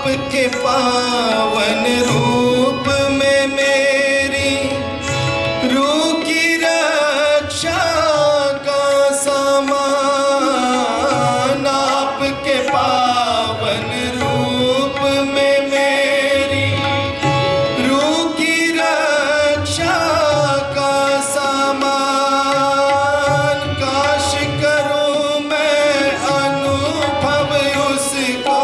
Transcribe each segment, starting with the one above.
आपके पावन रूप में मेरी रूह की रक्षा का सामान, आपके पावन रूप में मेरी रूह की रक्षा का सामान। काश करूं मैं अनुभव उसको,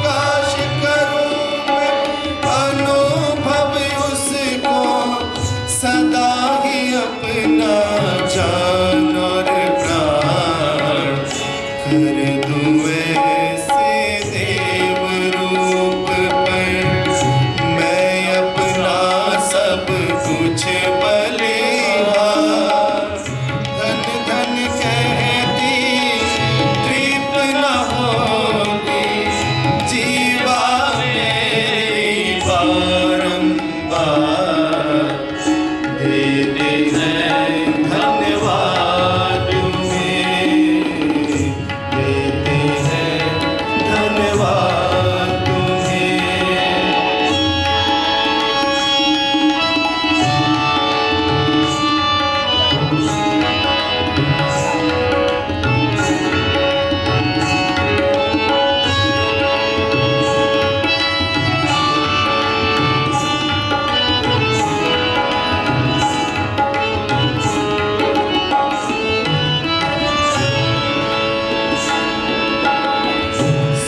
काश करूं मैं अनुभव उसको, सदा ही अपना जान और प्राण कर दूं ऐसे देव रूप पर। मैं अपना सब कुछ बलिहार, धन धन कहती तृप्त न होती जीवा मेरी बारंबार। देते हैं धन्यवाद तुम्हें, देते हैं धन्यवाद तुम्हें।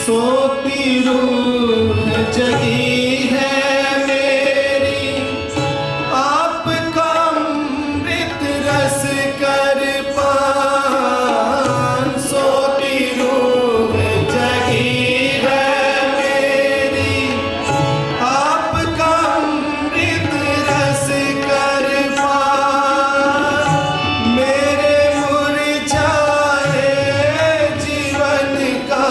सोती रूह जगी है मेरी, आपका अमृत रस कर पान। सोती रूह जगी है मेरी, आपका अमृत रस कर पान। मेरे मुरझाए जीवन का,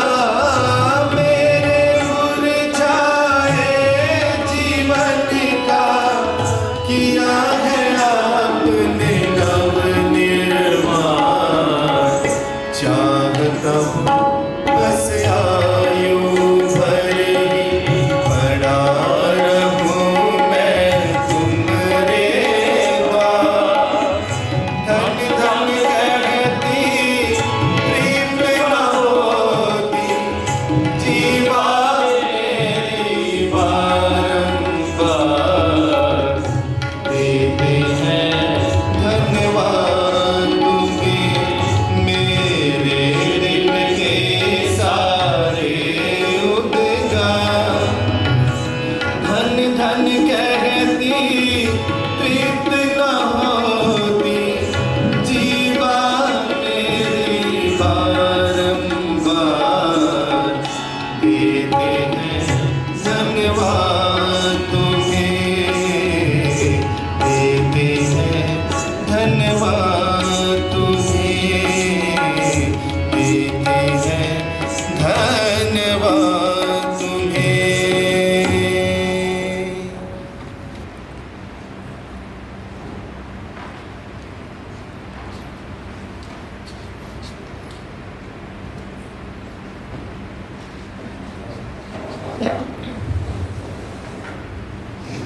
मेरे मुरझाए जीवन का, किया है आपने नव निर्माण। चाहता हूँ बस आयु भर ही पड़ा रहूं मैं तुम्हारे द्वार। धन धन कहती तृप्त न होती जीवा मेरी बारंबार। देते हैं धन्यवाद तुम्हें, मेरे दिल के सारे उद्गार। धन धन कहती तृप्त न होती जीवा मेरी बारंबार। देते हैं धन्यवाद तुम्हें, देते हैं धन्यवाद तुम्हें, देते हैं धन्यवाद तुम्हें।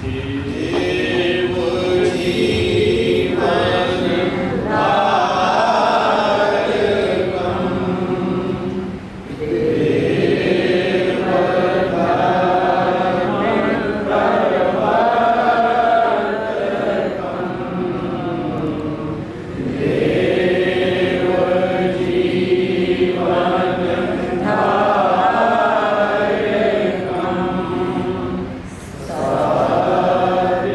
देव जीवन धारकम, देव धर्म प्रवर्तकम, देव जीवन धारकम, साध्य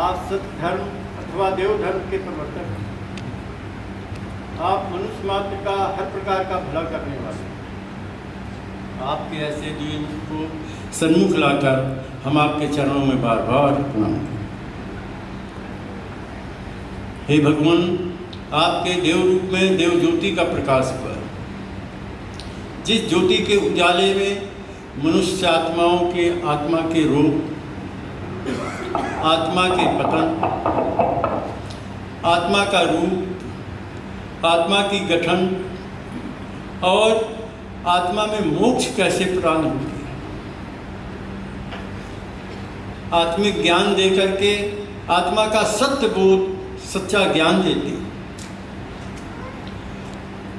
आप सत्य धर्म अथवा देव धर्म के प्रवर्तक हैं। आप मनुष्य मात्र का हर प्रकार का भला करने वाले हैं। आपके ऐसे दीन को सन्मुख लाकर हम आपके चरणों में बार बार प्रणाम करते हैं। हे भगवान, आपके देव रूप में देव ज्योति का प्रकाश हुआ। जिस ज्योति के उजाले में मनुष्य आत्माओं के आत्मा के रोग, आत्मा के पतन, आत्मा का रूप, आत्मा की गठन और आत्मा में मोक्ष कैसे प्रदान होती है, आत्मिक ज्ञान दे करके आत्मा का सत्य बोध, सच्चा ज्ञान देती है।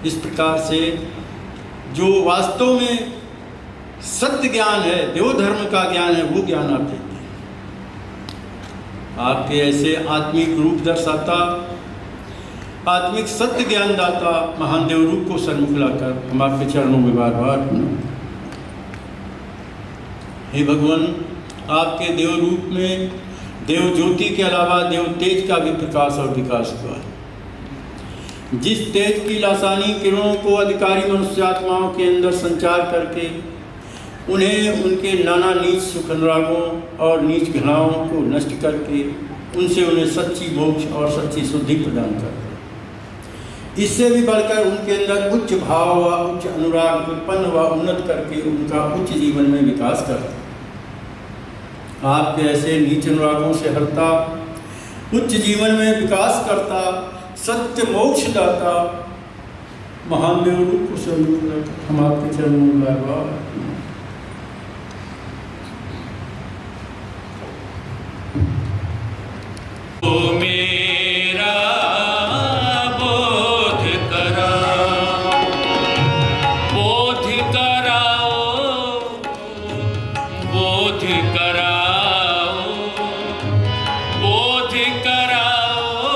इस प्रकार से जो वास्तव में सत्य ज्ञान है, देव धर्म का ज्ञान है, वो ज्ञान आप देते हैं। आपके ऐसे आत्मिक रूप दर्शाता, आत्मिक सत्य ज्ञान दाता महान देव रूप को सन्मुख लाकर हम आपके चरणों में बार बार हे भगवान, आपके देव रूप में देव ज्योति के अलावा देव तेज का भी प्रकाश और विकास हुआ है। जिस तेज की लासानी किरणों को अधिकारी मनुष्य आत्माओं के अंदर संचार करके उन्हें उनके नाना नीच सुख अनुरागों और नीच घृणाओं को नष्ट करके उनसे उन्हें सच्ची मोक्ष और सच्ची शुद्धि प्रदान करते हैं। इससे भी बढ़कर उनके अंदर उच्च भाव व उच्च अनुराग उत्पन्न व उन्नत करके उनका उच्च जीवन में विकास करते हैं। आपके ऐसे नीच अनुरागों से हरता, उच्च जीवन में विकास करता, सत्य मोक्ष दाता महान देव रूप को सन्मुख हम आपके चरणों में बार बार मेरा बोध कराओ, बोध कराओ, बोध कराओ, बोध कराओ,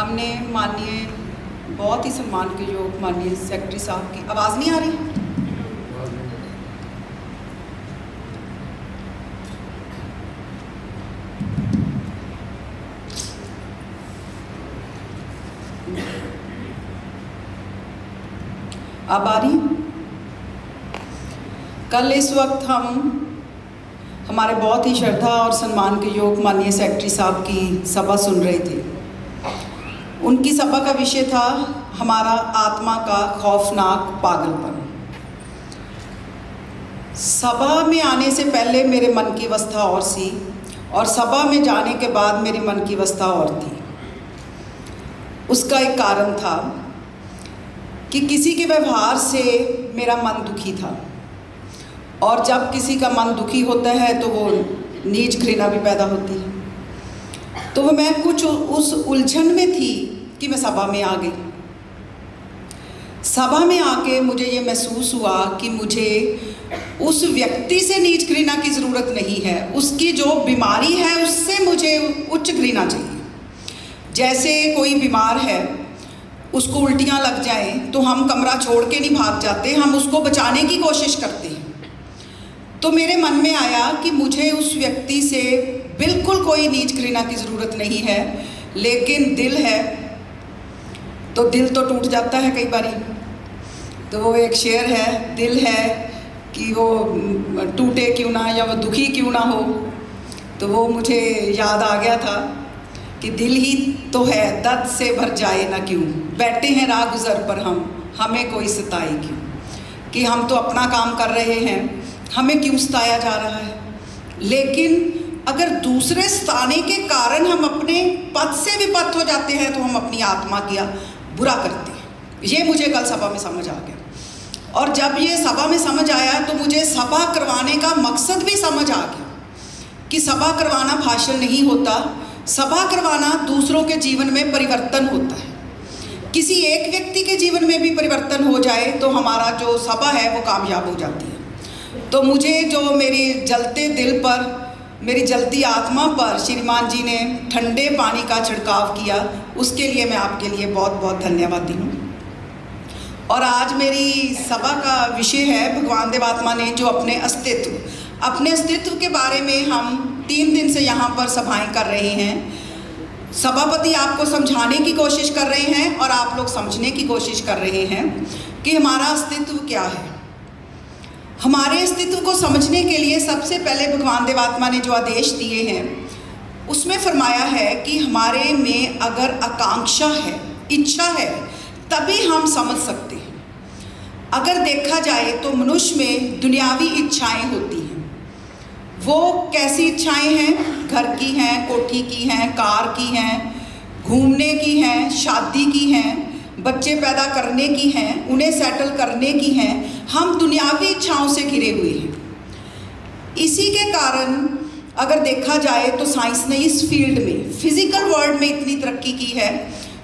हमने माननीय बहुत ही सम्मान के योग माननीय सेक्रेटरी साहब की आवाज़ नहीं आ रही? अब आ रही? कल इस वक्त हमारे बहुत ही श्रद्धा और सम्मान के योग माननीय सेक्रेटरी साहब की सभा सुन रहे थे। उनकी सभा का विषय था हमारा आत्मा का खौफनाक पागलपन। सभा में आने से पहले मेरे मन की अवस्था और सी, और सभा में जाने के बाद मेरे मन की अवस्था और थी। उसका एक कारण था कि किसी के व्यवहार से मेरा मन दुखी था, और जब किसी का मन दुखी होता है तो वो नीच घृणा भी पैदा होती है। तो वो मैं कुछ उस उलझन में थी कि मैं सभा में आ गई। सभा में आके मुझे ये महसूस हुआ कि मुझे उस व्यक्ति से नीच घृणा की ज़रूरत नहीं है, उसकी जो बीमारी है उससे मुझे उच्च घृणा चाहिए। जैसे कोई बीमार है, उसको उल्टियाँ लग जाएं तो हम कमरा छोड़ के नहीं भाग जाते, हम उसको बचाने की कोशिश करते हैं। तो मेरे मन में आया कि मुझे उस व्यक्ति से बिल्कुल कोई नीच घृणा की ज़रूरत नहीं है, लेकिन दिल है तो दिल तो टूट जाता है कई बारी। तो वो एक शेर है, दिल है कि वो टूटे क्यों ना या वो दुखी क्यों ना हो। तो वो मुझे याद आ गया था कि दिल ही तो है दर्द से भर जाए ना क्यों, बैठे हैं राह गुज़र पर हमें कोई सताए क्यों। कि हम तो अपना काम कर रहे हैं, हमें क्यों सताया जा रहा है। लेकिन अगर दूसरे सताने के कारण हम अपने पद से विपत्त हो जाते हैं तो हम अपनी आत्मा का बुरा करते हैं। ये मुझे कल सभा में समझ आ गया, और जब ये सभा में समझ आया तो मुझे सभा करवाने का मकसद भी समझ आ गया कि सभा करवाना भाषण नहीं होता, सभा करवाना दूसरों के जीवन में परिवर्तन होता है। किसी एक व्यक्ति के जीवन में भी परिवर्तन हो जाए तो हमारा जो सभा है वो कामयाब हो जाती है। तो मुझे जो मेरी जलते दिल पर, मेरी जलती आत्मा पर श्रीमान जी ने ठंडे पानी का छिड़काव किया, उसके लिए मैं आपके लिए बहुत बहुत धन्यवादी हूँ। और आज मेरी सभा का विषय है भगवान देवात्मा ने जो अपने अस्तित्व के बारे में हम 3 दिन से यहाँ पर सभाएं कर रहे हैं। सभापति आपको समझाने की कोशिश कर रहे हैं और आप लोग समझने की कोशिश कर रहे हैं कि हमारा अस्तित्व क्या है। हमारे अस्तित्व को समझने के लिए सबसे पहले भगवान देवात्मा ने जो आदेश दिए हैं उसमें फरमाया है कि हमारे में अगर आकांक्षा है, इच्छा है, तभी हम समझ सकते हैं। अगर देखा जाए तो मनुष्य में दुनियावी इच्छाएं होती हैं। वो कैसी इच्छाएं हैं? घर की हैं, कोठी की हैं, कार की हैं, घूमने की हैं, शादी की हैं, बच्चे पैदा करने की हैं, उन्हें सेटल करने की हैं। हम दुनियावी इच्छाओं से घिरे हुए हैं। इसी के कारण अगर देखा जाए तो साइंस ने इस फील्ड में, फिजिकल वर्ल्ड में इतनी तरक्की की है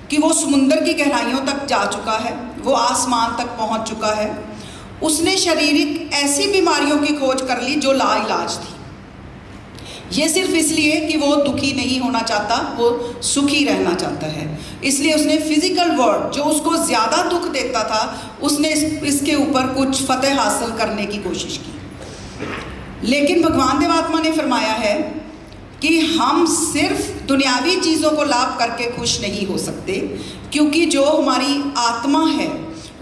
कि वो समुंदर की गहराइयों तक जा चुका है, वो आसमान तक पहुंच चुका है। उसने शारीरिक ऐसी बीमारियों की खोज कर ली जो लाइलाज थी। ये सिर्फ इसलिए कि वो दुखी नहीं होना चाहता, वो सुखी रहना चाहता है। इसलिए उसने फिजिकल वर्ल्ड जो उसको ज़्यादा दुख देता था, उसने इसके ऊपर कुछ फतेह हासिल करने की कोशिश की। लेकिन भगवान देवात्मा ने फरमाया है कि हम सिर्फ दुनियावी चीज़ों को लाभ करके खुश नहीं हो सकते, क्योंकि जो हमारी आत्मा है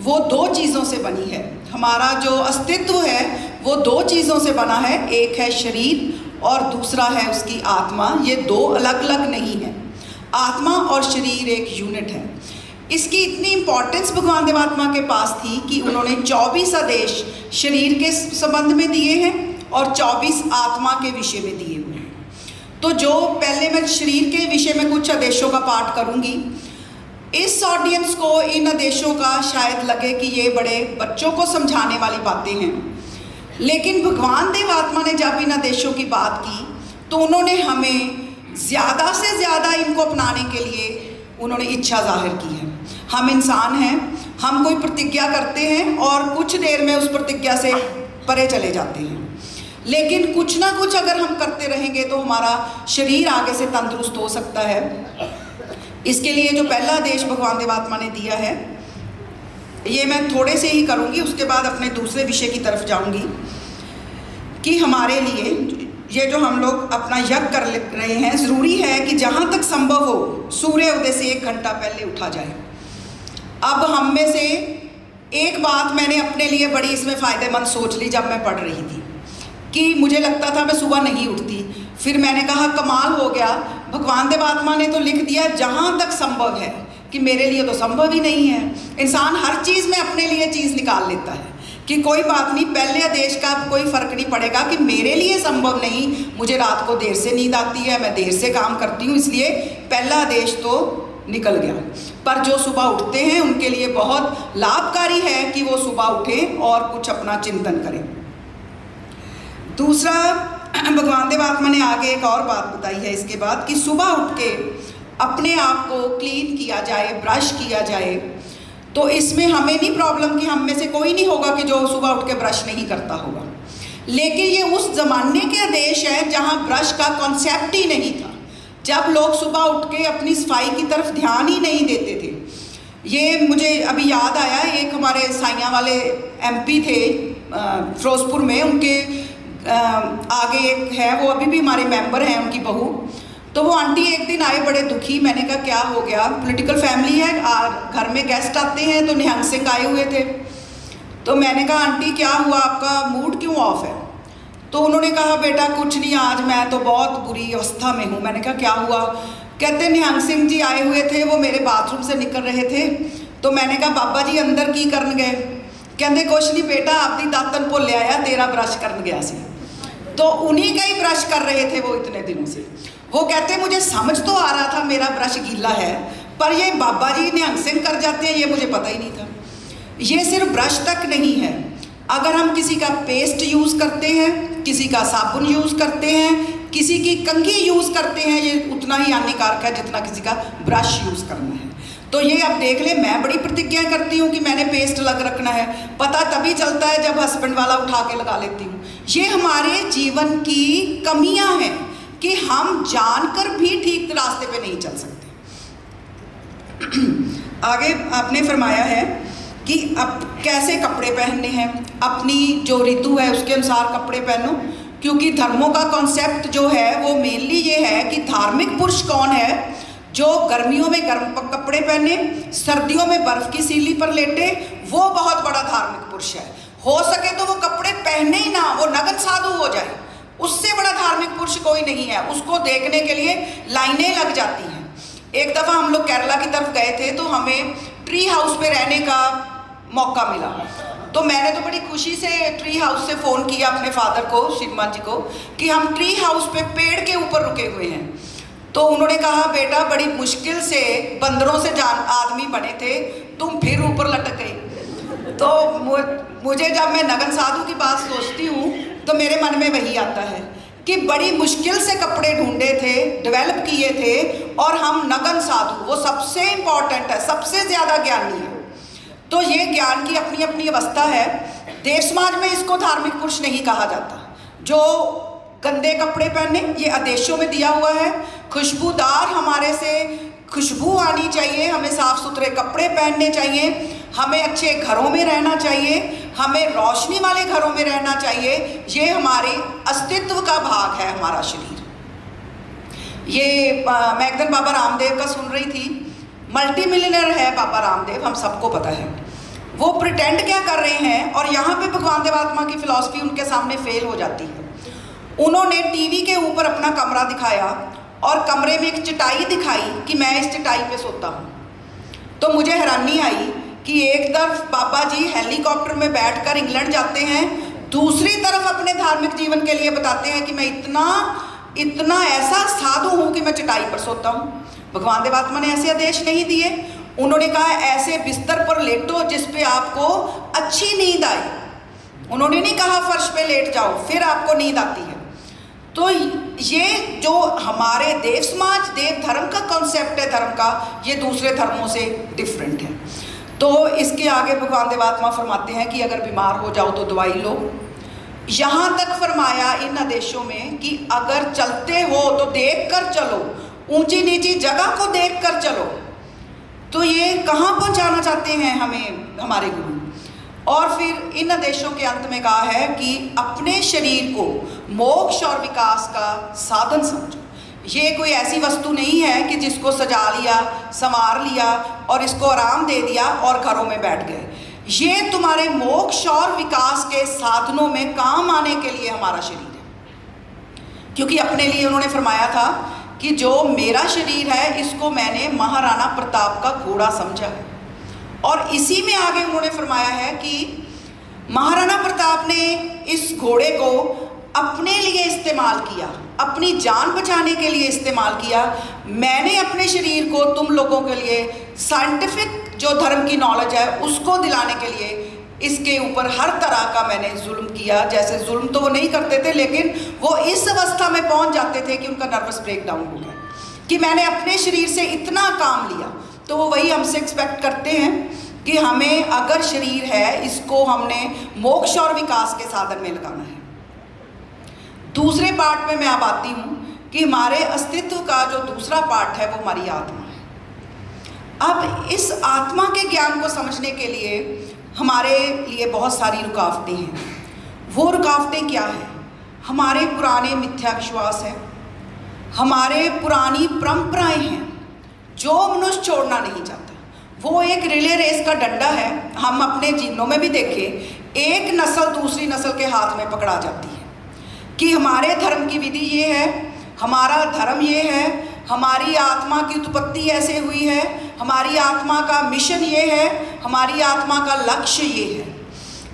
वो 2 चीज़ों से बनी है। हमारा जो अस्तित्व है वो 2 चीज़ों से बना है, एक है शरीर और दूसरा है उसकी आत्मा। ये 2 अलग अलग नहीं है। आत्मा और शरीर एक यूनिट है। इसकी इतनी इम्पोर्टेंस भगवान देवात्मा के पास थी कि उन्होंने 24 आदेश शरीर के संबंध में दिए हैं और 24 आत्मा के विषय में दिए हुए हैं। तो जो पहले मैं शरीर के विषय में कुछ आदेशों का पाठ करूंगी, इस ऑडियंस को इन आदेशों का शायद लगे कि ये बड़े बच्चों को समझाने वाली बातें हैं, लेकिन भगवान देवात्मा ने जब इन आदेशों की बात की तो उन्होंने हमें ज़्यादा से ज़्यादा इनको अपनाने के लिए उन्होंने इच्छा जाहिर की है। हम इंसान हैं, हम कोई प्रतिज्ञा करते हैं और कुछ देर में उस प्रतिज्ञा से परे चले जाते हैं, लेकिन कुछ ना कुछ अगर हम करते रहेंगे तो हमारा शरीर आगे से तंदुरुस्त हो सकता है। इसके लिए जो पहला आदेश भगवान देवात्मा ने दिया है, ये मैं थोड़े से ही करूँगी, उसके बाद अपने दूसरे विषय की तरफ जाऊँगी कि हमारे लिए ये जो हम लोग अपना यज्ञ कर रहे हैं, ज़रूरी है कि जहाँ तक संभव हो सूर्य उदय से 1 घंटा पहले उठा जाए। अब हम में से एक बात मैंने अपने लिए बड़ी इसमें फ़ायदेमंद सोच ली जब मैं पढ़ रही थी कि मुझे लगता था मैं सुबह नहीं उठती। फिर मैंने कहा कमाल हो गया, भगवान देवात्मा ने तो लिख दिया जहाँ तक संभव है, कि मेरे लिए तो संभव ही नहीं है। इंसान हर चीज़ में अपने लिए चीज़ निकाल लेता है कि कोई बात नहीं, पहले आदेश का कोई फ़र्क नहीं पड़ेगा कि मेरे लिए संभव नहीं, मुझे रात को देर से नींद आती है, मैं देर से काम करती हूँ, इसलिए पहला आदेश तो निकल गया। पर जो सुबह उठते हैं उनके लिए बहुत लाभकारी है कि वो सुबह उठें और कुछ अपना चिंतन करें। दूसरा, भगवान देवात्मा ने आगे एक और बात बताई है इसके बाद कि सुबह उठ के अपने आप को क्लीन किया जाए, ब्रश किया जाए। तो इसमें हमें नहीं प्रॉब्लम कि हम में से कोई नहीं होगा कि जो सुबह उठ के ब्रश नहीं करता होगा, लेकिन ये उस ज़माने के आदेश है जहाँ ब्रश का कॉन्सेप्ट ही नहीं था, जब लोग सुबह उठ के अपनी सफाई की तरफ ध्यान ही नहीं देते थे। ये मुझे अभी याद आया, एक हमारे साइयाँ वाले MP थे फिरोजपुर में, उनके आगे एक है, वो अभी भी हमारे मेंबर हैं, उनकी बहू। तो वो आंटी एक दिन आए बड़े दुखी। मैंने कहा क्या हो गया? पॉलिटिकल फैमिली है, घर में गेस्ट आते हैं, तो निहंग सिंह आए हुए थे। तो मैंने कहा आंटी क्या हुआ, आपका मूड क्यों ऑफ है? तो उन्होंने कहा बेटा कुछ नहीं, आज मैं तो बहुत बुरी अवस्था में हूँ। मैंने कहा क्या हुआ? कहते निहंग सिंह जी आए हुए थे, वो मेरे बाथरूम से निकल रहे थे। तो मैंने कहा बाबा जी अंदर की करन गए? कहते कुछ नहीं बेटा, आपकी दातन भुल आया, तेरा ब्रश करन गया सी। तो उन्हीं का ही ब्रश कर रहे थे वो इतने दिनों से। वो कहते मुझे समझ तो आ रहा था मेरा ब्रश गीला है, पर ये बाबा जी निहंग सिंह कर जाते हैं, ये मुझे पता ही नहीं था। ये सिर्फ ब्रश तक नहीं है, अगर हम किसी का पेस्ट यूज़ करते हैं, किसी का साबुन यूज़ करते हैं, किसी की कंघी यूज़ करते हैं, ये उतना ही हानिकारक है जितना किसी का ब्रश यूज़ करना है। तो ये अब देख ले, मैं बड़ी प्रतिज्ञा करती हूँ कि मैंने पेस्ट अलग रखना है, पता तभी चलता है जब हस्बैंड वाला उठा के लगा लेती हूँ। ये हमारे जीवन की कमियाँ हैं कि हम जानकर भी ठीक रास्ते पे नहीं चल सकते। आगे आपने फरमाया है कि अब कैसे कपड़े पहनने हैं, अपनी जो ऋतु है उसके अनुसार कपड़े पहनो, क्योंकि धर्मों का कॉन्सेप्ट जो है वो मेनली ये है कि धार्मिक पुरुष कौन है, जो गर्मियों में गर्म कपड़े पहने, सर्दियों में बर्फ की सीली पर लेटे, वो बहुत बड़ा धार्मिक पुरुष है। हो सके तो वो कपड़े पहने ही ना, वो नग्न साधु हो जाए, उससे बड़ा धार्मिक पुरुष कोई नहीं है। उसको देखने के लिए लाइनें लग जाती हैं। एक दफ़ा हम लोग केरला की तरफ गए थे, तो हमें ट्री हाउस पे रहने का मौका मिला। तो मैंने तो बड़ी खुशी से ट्री हाउस से फ़ोन किया अपने फादर को, श्रीमान जी को, कि हम ट्री हाउस पे पेड़ के ऊपर रुके हुए हैं। तो उन्होंने कहा बेटा बड़ी मुश्किल से बंदरों से आदमी बने थे, तुम फिर ऊपर लटक गई। तो मुझे जब मैं नग्न साधु की बात सोचती हूँ तो मेरे मन में वही आता है कि बड़ी मुश्किल से कपड़े ढूंढे थे, डेवलप किए थे, और हम नग्न साधु, वो सबसे इम्पॉर्टेंट है, सबसे ज़्यादा ज्ञानी है। तो ये ज्ञान की अपनी अपनी अवस्था है। देव समाज में इसको धार्मिक पुरुष नहीं कहा जाता। जो गंदे कपड़े पहने, ये आदेशों में दिया हुआ है। खुशबूदार, हमारे से खुशबू आनी चाहिए, हमें साफ़ सुथरे कपड़े पहनने चाहिए, हमें अच्छे घरों में रहना चाहिए, हमें रोशनी वाले घरों में रहना चाहिए। ये हमारे अस्तित्व का भाग है, हमारा शरीर। ये मैं एक दिन बाबा रामदेव का सुन रही थी। मल्टी मिलियनर है बाबा रामदेव, हम सबको पता है। वो प्रिटेंड क्या कर रहे हैं, और यहाँ पे भगवान देवात्मा की फिलॉसफी उनके सामने फेल हो जाती है। उन्होंने टीवी के ऊपर अपना कमरा दिखाया और कमरे में एक चटाई दिखाई कि मैं इस चटाई पे सोता हूँ। तो मुझे हैरानी आई कि एक तरफ बाबा जी हेलीकॉप्टर में बैठकर इंग्लैंड जाते हैं, दूसरी तरफ अपने धार्मिक जीवन के लिए बताते हैं कि मैं इतना ऐसा साधु हूँ कि मैं चटाई पर सोता हूँ। भगवान देवात्मा ने ऐसे आदेश नहीं दिए। उन्होंने कहा ऐसे बिस्तर पर लेटो जिस पे आपको अच्छी नींद आए। उन्होंने नहीं कहा फर्श पे लेट जाओ फिर आपको नींद आती है। तो ये जो हमारे देव समाज, देव धर्म का कॉन्सेप्ट है, धर्म का, ये दूसरे धर्मों से डिफरेंट है। तो इसके आगे भगवान देवात्मा फरमाते हैं कि अगर बीमार हो जाओ तो दवाई लो। यहाँ तक फरमाया इन आदेशों में कि अगर चलते हो तो देख कर चलो, ऊंची नीची जगह को देखकर चलो। तो ये कहाँ पहुँचाना चाहते हैं हमें हमारे गुरु। और फिर इन आदेशों के अंत में कहा है कि अपने शरीर को मोक्ष और विकास का साधन समझो। ये कोई ऐसी वस्तु नहीं है कि जिसको सजा लिया, संवार लिया और इसको आराम दे दिया और घरों में बैठ गए। ये तुम्हारे मोक्ष और विकास के साधनों में काम आने के लिए हमारा शरीर है। क्योंकि अपने लिए उन्होंने फरमाया था कि जो मेरा शरीर है इसको मैंने महाराणा प्रताप का घोड़ा समझा है। और इसी में आगे उन्होंने फरमाया है कि महाराणा प्रताप ने इस घोड़े को अपने लिए इस्तेमाल किया, अपनी जान बचाने के लिए इस्तेमाल किया। मैंने अपने शरीर को तुम लोगों के लिए साइंटिफिक जो धर्म की नॉलेज है उसको दिलाने के लिए इसके ऊपर हर तरह का मैंने जुल्म किया। जैसे जुल्म तो वो नहीं करते थे, लेकिन वो इस अवस्था में पहुंच जाते थे कि उनका नर्वस ब्रेकडाउन हो गया कि मैंने अपने शरीर से इतना काम लिया। तो वो वही हमसे एक्सपेक्ट करते हैं कि हमें अगर शरीर है इसको हमने मोक्ष और विकास के साधन में लगाना है। दूसरे पार्ट में मैं अब आती हूँ कि हमारे अस्तित्व का जो दूसरा पार्ट है वो हमारी आत्मा है। अब इस आत्मा के ज्ञान को समझने के लिए हमारे लिए बहुत सारी रुकावटें हैं। वो रुकावटें क्या हैं? हमारे पुराने मिथ्या विश्वास है, हमारे पुरानी परंपराएं हैं जो मनुष्य छोड़ना नहीं चाहता। वो एक रिले रेस का डंडा है। हम अपने जीनों में भी देखें, एक नस्ल दूसरी नस्ल के हाथ में पकड़ा जाती है कि हमारे धर्म की विधि ये है, हमारा धर्म ये है, हमारी आत्मा की उत्पत्ति ऐसे हुई है, हमारी आत्मा का मिशन ये है, हमारी आत्मा का लक्ष्य ये है।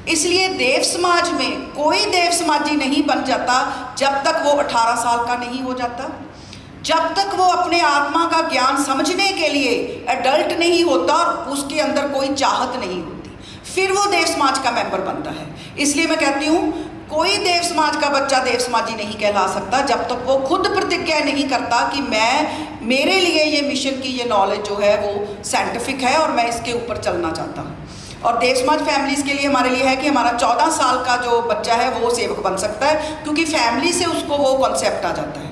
इसलिए देव समाज में कोई देव समाजी नहीं बन जाता जब तक वो 18 साल का नहीं हो जाता, जब तक वो अपने आत्मा का ज्ञान समझने के लिए एडल्ट नहीं होता और उसके अंदर कोई चाहत नहीं होती, फिर वो देव समाज का मेंबर बनता है। इसलिए मैं कहती हूँ कोई देव समाज का बच्चा देव समाजी नहीं कहला सकता जब तक वो खुद प्रतिज्ञा नहीं करता कि मेरे लिए ये मिशन की ये नॉलेज जो है वो साइंटिफिक है और मैं इसके ऊपर चलना चाहता हूँ। और देव समाज फैमिलीज़ के लिए हमारे लिए है कि हमारा 14 साल का जो बच्चा है वो सेवक बन सकता है, क्योंकि फैमिली से उसको वो कॉन्सेप्ट आ जाता है।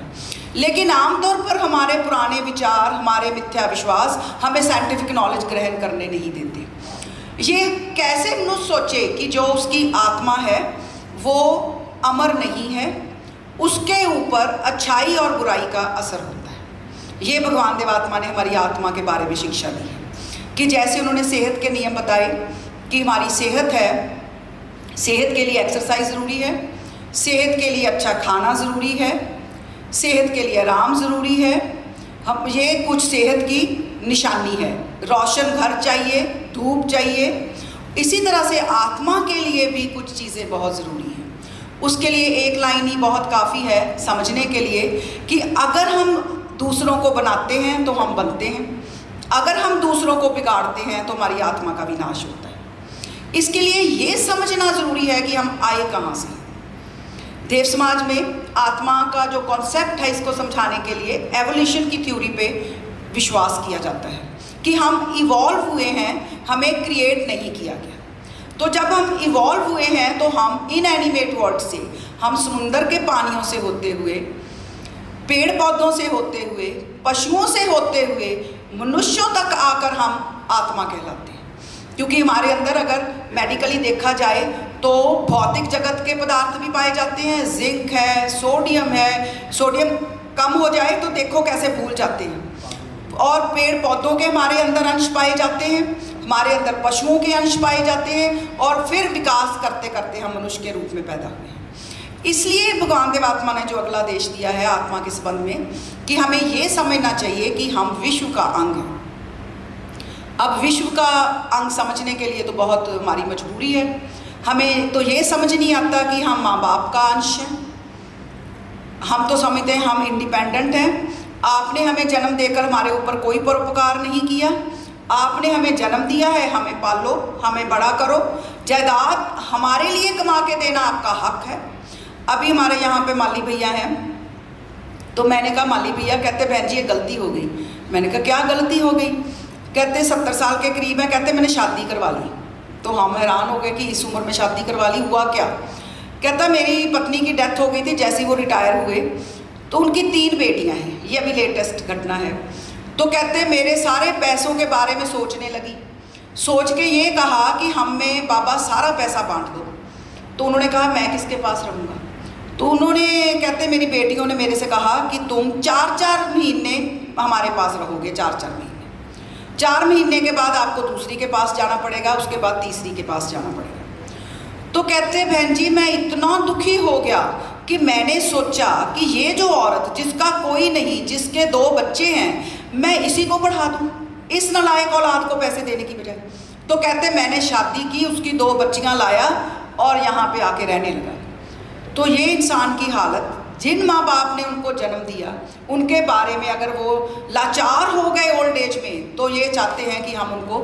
लेकिन आमतौर पर हमारे पुराने विचार, हमारे मिथ्या विश्वास हमें साइंटिफिक नॉलेज ग्रहण करने नहीं देते। ये कैसे मनुष्य सोचे कि जो उसकी आत्मा है वो अमर नहीं है, उसके ऊपर अच्छाई और बुराई का असर होता है। ये भगवान देवात्मा ने हमारी आत्मा के बारे में शिक्षा दी है कि जैसे उन्होंने सेहत के नियम बताए कि हमारी सेहत है, सेहत के लिए एक्सरसाइज ज़रूरी है, सेहत के लिए अच्छा खाना ज़रूरी है, सेहत के लिए आराम ज़रूरी है। हम ये कुछ सेहत की निशानी है। रोशन घर चाहिए, धूप चाहिए। इसी तरह से आत्मा के लिए भी कुछ चीज़ें बहुत ज़रूरी हैं। उसके लिए एक लाइन ही बहुत काफ़ी है समझने के लिए कि अगर हम दूसरों को बनाते हैं तो हम बनते हैं, अगर हम दूसरों को बिगाड़ते हैं तो हमारी आत्मा का विनाश होता है। इसके लिए ये समझना ज़रूरी है कि हम आए कहाँ से। देव समाज में आत्मा का जो कॉन्सेप्ट है इसको समझाने के लिए एवोल्यूशन की थ्योरी पे विश्वास किया जाता है कि हम इवॉल्व हुए हैं, हमें क्रिएट नहीं किया गया। तो जब हम इवॉल्व हुए हैं तो हम इनएनिमेट वर्ल्ड से, हम समुंदर के पानियों से होते हुए, पेड़ पौधों से होते हुए, पशुओं से होते हुए मनुष्यों तक आकर हम आत्मा कहलाते हैं। क्योंकि हमारे अंदर अगर मेडिकली देखा जाए तो भौतिक जगत के पदार्थ भी पाए जाते हैं, जिंक है, सोडियम है। सोडियम कम हो जाए तो देखो कैसे भूल जाते हैं। और पेड़ पौधों के हमारे अंदर अंश पाए जाते हैं, हमारे अंदर पशुओं के अंश पाए जाते हैं, और फिर विकास करते करते हम मनुष्य के रूप में पैदा हुए हैं। इसलिए भगवान देवात्मा ने जो अगला आदेश दिया है आत्मा के संबंध में कि हमें ये समझना चाहिए कि हम विश्व का अंग हैं। अब विश्व का अंग समझने के लिए तो बहुत हमारी मजबूरी है। हमें तो ये समझ नहीं आता कि हम माँ बाप का अंश हैं। हम तो समझते हैं हम इंडिपेंडेंट हैं। आपने हमें जन्म देकर हमारे ऊपर कोई परोपकार नहीं किया। आपने हमें जन्म दिया है, हमें पालो, हमें बड़ा करो। जायदाद हमारे लिए कमा के देना आपका हक है। अभी हमारे यहाँ पे माली भैया हैं, तो मैंने कहा माली भैया, कहते बहन जी ये गलती हो गई। मैंने कहा क्या गलती हो गई? कहते 70 साल के करीब है, कहते मैंने शादी करवा ली। तो हम हैरान हो गए कि इस उम्र में शादी करवा ली, हुआ क्या? कहता मेरी पत्नी की डेथ हो गई थी, जैसे ही वो रिटायर हुए तो उनकी 3 बेटियां हैं। ये अभी लेटेस्ट घटना है। तो कहते मेरे सारे पैसों के बारे में सोचने लगी, सोच के ये कहा कि हमें बाबा सारा पैसा बांट दो। तो उन्होंने कहा मैं किसके पास रहूँगा। तो उन्होंने कहते मेरी बेटियों ने मेरे से कहा कि तुम 4-4 महीने हमारे पास रहोगे, 4-4 महीने। 4 महीने के बाद आपको दूसरी के पास जाना पड़ेगा, उसके बाद तीसरी के पास जाना पड़ेगा। तो कहते बहन जी मैं इतना दुखी हो गया कि मैंने सोचा कि ये जो औरत जिसका कोई नहीं, जिसके 2 बच्चे हैं, मैं इसी को बढ़ा दूँ, इस नालायक औलाद को पैसे देने की बजाय। तो कहते मैंने शादी की, उसकी 2 बच्चियाँ लाया और यहाँ पे आके रहने लगा। तो ये इंसान की हालत, जिन माँ बाप ने उनको जन्म दिया उनके बारे में अगर वो लाचार हो गए ओल्ड एज में, तो ये चाहते हैं कि हम उनको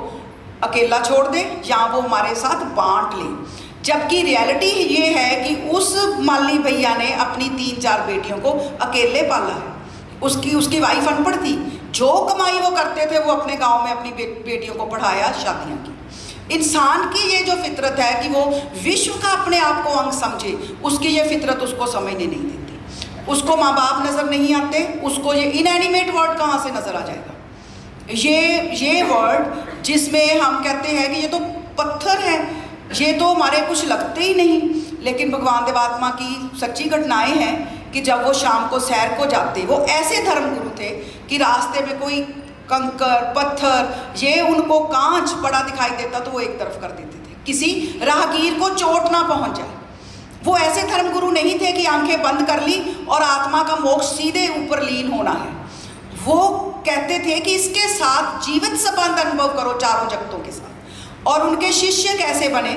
अकेला छोड़ दें या वो हमारे साथ बांट लें। जबकि रियलिटी ये है कि उस माली भैया ने अपनी 3-4 बेटियों को अकेले पाला है। उसकी वाइफ अनपढ़ थी, जो कमाई वो करते थे वो अपने गांव में अपनी बेटियों को पढ़ाया, शादियां की। इंसान की ये जो फितरत है कि वो विश्व का अपने आप को अंग समझे, उसकी ये फितरत उसको समझने नहीं देती। उसको माँ बाप नज़र नहीं आते, उसको ये इनएनिमेट वर्ड कहाँ से नज़र आ जाएगा। ये वर्ड जिसमें हम कहते हैं कि ये तो पत्थर है, ये तो हमारे कुछ लगते ही नहीं। लेकिन भगवान देवात्मा की सच्ची घटनाएं हैं कि जब वो शाम को सैर को जाते, वो ऐसे धर्मगुरु थे कि रास्ते में कोई कंकर पत्थर, ये उनको कांच पड़ा दिखाई देता तो वो एक तरफ कर देते थे, किसी राहगीर को चोट ना पहुंच जाए। वो ऐसे धर्मगुरु नहीं थे कि आंखें बंद कर ली और आत्मा का मोक्ष सीधे ऊपर लीन होना है। वो कहते थे कि इसके साथ जीवित संबंध अनुभव करो, चारों जगतों के साथ। और उनके शिष्य कैसे बने,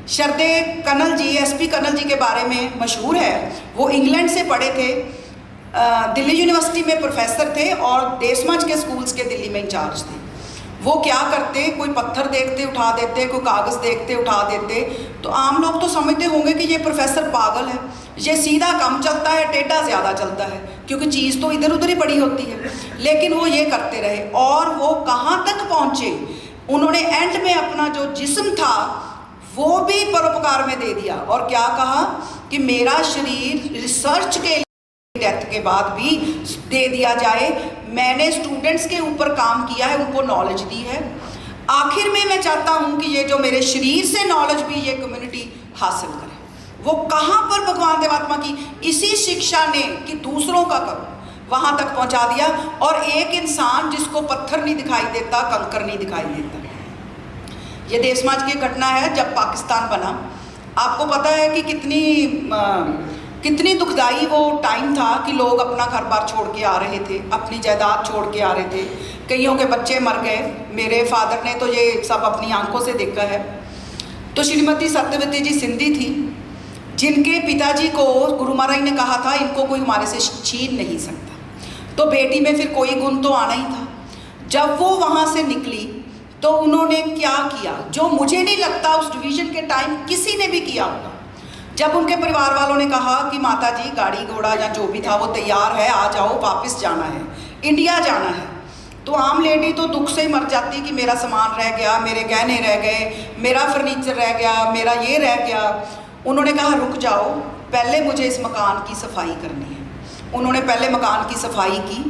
शरदे कनल जी, एसपी कनल जी के बारे में मशहूर है। वो इंग्लैंड से पढ़े थे, दिल्ली यूनिवर्सिटी में प्रोफेसर थे और देशमंच के स्कूल्स के दिल्ली में इंचार्ज थे। वो क्या करते, कोई पत्थर देखते उठा देते, कोई कागज़ देखते उठा देते। तो आम लोग तो समझते होंगे कि ये प्रोफेसर पागल है, ये सीधा कम चलता है, टेढ़ा ज़्यादा चलता है, क्योंकि चीज़ तो इधर उधर ही पड़ी होती है। लेकिन वो ये करते रहे और वो कहाँ तक पहुँचे, उन्होंने एंड में अपना जो जिस्म था वो भी परोपकार में दे दिया। और क्या कहा कि मेरा शरीर रिसर्च के डेथ के बाद भी दे दिया जाए, मैंने स्टूडेंट्स के ऊपर काम किया है, उनको नॉलेज दी है। आखिर में मैं चाहता हूँ कि ये जो मेरे शरीर से नॉलेज भी ये कम्युनिटी हासिल करे। वो कहाँ पर भगवान देवात्मा की इसी शिक्षा ने कि दूसरों का करो, वहाँ तक पहुँचा दिया। और एक इंसान जिसको पत्थर नहीं दिखाई देता, कंकर नहीं दिखाई देता। ये देश समाज की घटना है जब पाकिस्तान बना। आपको पता है कि कितनी दुखदाई वो टाइम था कि लोग अपना घर बार छोड़ के आ रहे थे, अपनी जायदाद छोड़ के आ रहे थे, कईयों के बच्चे मर गए। मेरे फादर ने तो ये सब अपनी आंखों से देखा है। तो श्रीमती सत्यवती जी सिंधी थी, जिनके पिताजी को गुरु महाराज ने कहा था इनको कोई हमारे से छीन नहीं सकता। तो बेटी में फिर कोई गुण तो आना ही था। जब वो वहाँ से निकली तो उन्होंने क्या किया, जो मुझे नहीं लगता उस डिवीज़न के टाइम किसी ने भी किया होगा। जब उनके परिवार वालों ने कहा कि माता जी गाड़ी घोड़ा या जो भी था वो तैयार है, आ जाओ, वापस जाना है, इंडिया जाना है। तो आम लेडी तो दुख से ही मर जाती कि मेरा सामान रह गया, मेरे गहने रह गए, मेरा फर्नीचर रह गया, मेरा ये रह गया। उन्होंने कहा रुक जाओ, पहले मुझे इस मकान की सफाई करनी है। उन्होंने पहले मकान की सफाई की,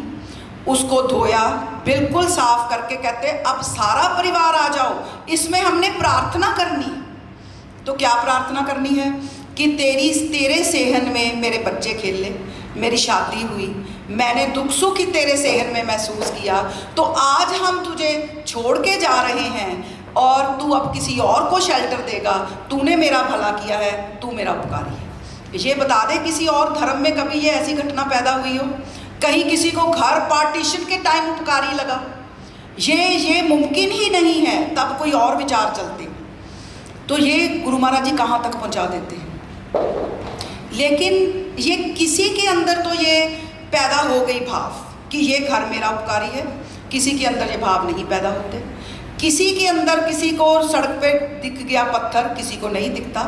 उसको धोया, बिल्कुल साफ करके कहते अब सारा परिवार आ जाओ, इसमें हमने प्रार्थना करनी। तो क्या प्रार्थना करनी है कि तेरे सेहन में मेरे बच्चे खेले, मेरी शादी हुई, मैंने दुख सुख ही तेरे सेहन में महसूस किया। तो आज हम तुझे छोड़ के जा रहे हैं और तू अब किसी और को शेल्टर देगा। तूने मेरा भला किया है, तू मेरा उपकारी है। ये बता दे किसी और धर्म में कभी ये ऐसी घटना पैदा हुई हो? कहीं किसी को घर पार्टीशन के टाइम उपकारी लगा? ये मुमकिन ही नहीं है। तब कोई और विचार चलते। तो ये गुरु महाराज जी कहाँ तक पहुँचा देते हैं। लेकिन ये किसी के अंदर तो ये पैदा हो गई भाव कि ये घर मेरा उपकारी है, किसी के अंदर ये भाव नहीं पैदा होते। किसी के अंदर, किसी को सड़क पे दिख गया पत्थर, किसी को नहीं दिखता।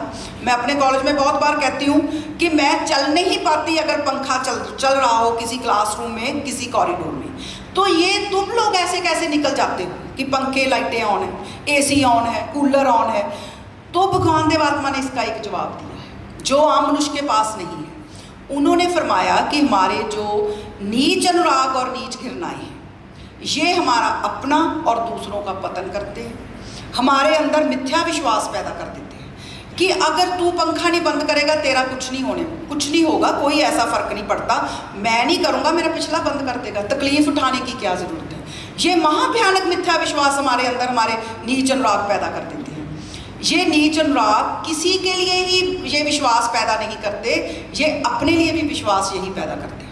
मैं अपने कॉलेज में बहुत बार कहती हूँ कि मैं चल नहीं पाती अगर पंखा चल रहा हो किसी क्लासरूम में, किसी कॉरिडोर में। तो ये तुम लोग ऐसे कैसे निकल जाते हो कि पंखे लाइटें ऑन है, एसी ऑन है, कूलर ऑन है। तो भगवान देवात्मा ने इसका एक जवाब दिया है जो आम मनुष्य के पास नहीं है। उन्होंने फरमाया कि हमारे जो नीच अनुराग और नीच घृणाएं हैं, ये हमारा अपना और दूसरों का पतन करते हैं, हमारे अंदर मिथ्या विश्वास पैदा कर देते हैं कि अगर तू पंखा नहीं बंद करेगा तेरा कुछ नहीं होगा, कोई ऐसा फर्क नहीं पड़ता, मैं नहीं करूँगा मेरा पिछला बंद कर देगा, तकलीफ उठाने की क्या ज़रूरत है। ये महाभयानक मिथ्या विश्वास हमारे अंदर हमारे नीच अनुराग पैदा कर देते हैं। ये नीच अनुराग किसी के लिए ही ये विश्वास पैदा नहीं करते, ये अपने लिए भी विश्वास यही पैदा करते हैं।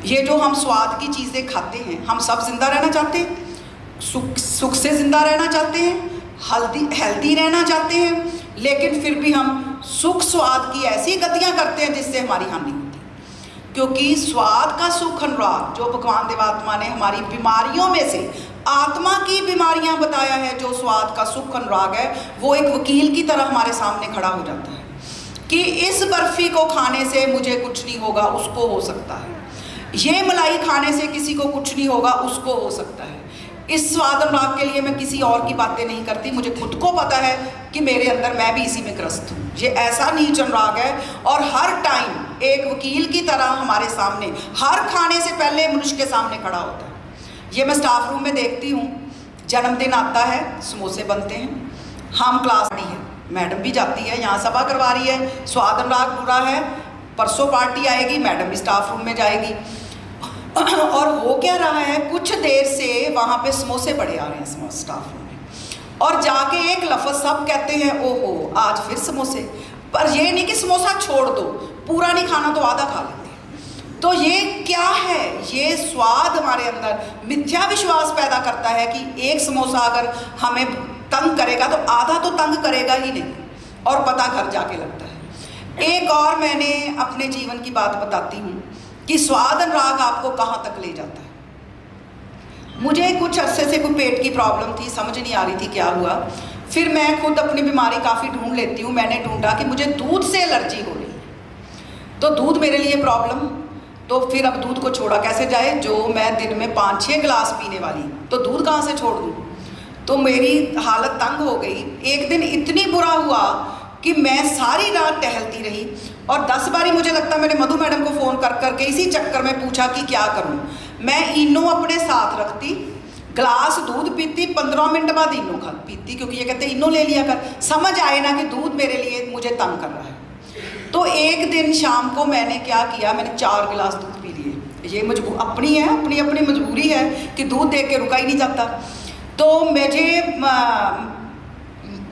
ये जो हम स्वाद की चीज़ें खाते हैं, हम सब जिंदा रहना चाहते हैं, सुख से जिंदा रहना चाहते हैं, हेल्दी रहना चाहते हैं, लेकिन फिर भी हम सुख स्वाद की ऐसी गतियां करते हैं जिससे हमारी हानि होती है। क्योंकि स्वाद का सुख अनुराग जो भगवान देवात्मा ने हमारी बीमारियों में से आत्मा की बीमारियां बताया है, जो स्वाद का सुख अनुराग है, वो एक वकील की तरह हमारे सामने खड़ा हो जाता है कि इस बर्फी को खाने से मुझे कुछ नहीं होगा, उसको हो सकता है, ये मलाई खाने से किसी को कुछ नहीं होगा, उसको हो सकता है। इस स्वाद अनुराग के लिए मैं किसी और की बातें नहीं करती, मुझे खुद को पता है कि मेरे अंदर मैं भी इसी में ग्रस्त हूँ। ये ऐसा नीच अनुराग है और हर टाइम एक वकील की तरह हमारे सामने, हर खाने से पहले मनुष्य के सामने खड़ा होता है। ये मैं स्टाफ रूम में देखती हूँ, जन्मदिन आता है, समोसे बनते हैं, हम क्लास पार्टी है, मैडम भी जाती है, यहाँ सभा करवा रही है, स्वाद अनुराग बुरा है, परसों पार्टी आएगी, मैडम भी स्टाफ रूम में जाएगी, और हो क्या रहा है, कुछ देर से वहाँ पे समोसे पड़े आ रहे हैं स्टाफ रूम में, और जाके एक लफ्ज़ सब कहते हैं, ओहो आज फिर समोसे। पर ये नहीं कि समोसा छोड़ दो, पूरा नहीं खाना तो आधा खा लेते हैं। तो ये क्या है, ये स्वाद हमारे अंदर मिथ्या विश्वास पैदा करता है कि एक समोसा अगर हमें तंग करेगा तो आधा तो तंग करेगा ही नहीं, और पता घर जाके लगता है। एक और मैंने अपने जीवन की बात बताती हूँ कि स्वाद अनुराग आपको कहाँ तक ले जाता है। मुझे कुछ अरसे से कोई पेट की प्रॉब्लम थी, समझ नहीं आ रही थी क्या हुआ, फिर मैं खुद अपनी बीमारी काफ़ी ढूंढ लेती हूँ। मैंने ढूंढा कि मुझे दूध से एलर्जी हो रही है, तो दूध मेरे लिए प्रॉब्लम, तो फिर अब दूध को छोड़ा कैसे जाए, जो मैं दिन में 5-6 गिलास पीने वाली, तो दूध कहाँ से छोड़ दूँ। तो मेरी हालत तंग हो गई। एक दिन इतनी बुरा हुआ कि मैं सारी रात टहलती रही, और 10 बारी मुझे लगता मैंने मधु मैडम को फ़ोन कर करके इसी चक्कर में पूछा कि क्या करूं। मैं इनो अपने साथ रखती, ग्लास दूध पीती, 15 मिनट बाद इनो खा पीती, क्योंकि ये कहते इनो ले लिया कर, समझ आए ना कि दूध मेरे लिए मुझे तंग कर रहा है। तो एक दिन शाम को मैंने क्या किया, मैंने 4 गिलास दूध पी लिए। ये अपनी है, अपनी अपनी मजबूरी है कि दूध देख के रुका ही नहीं जाता। तो मुझे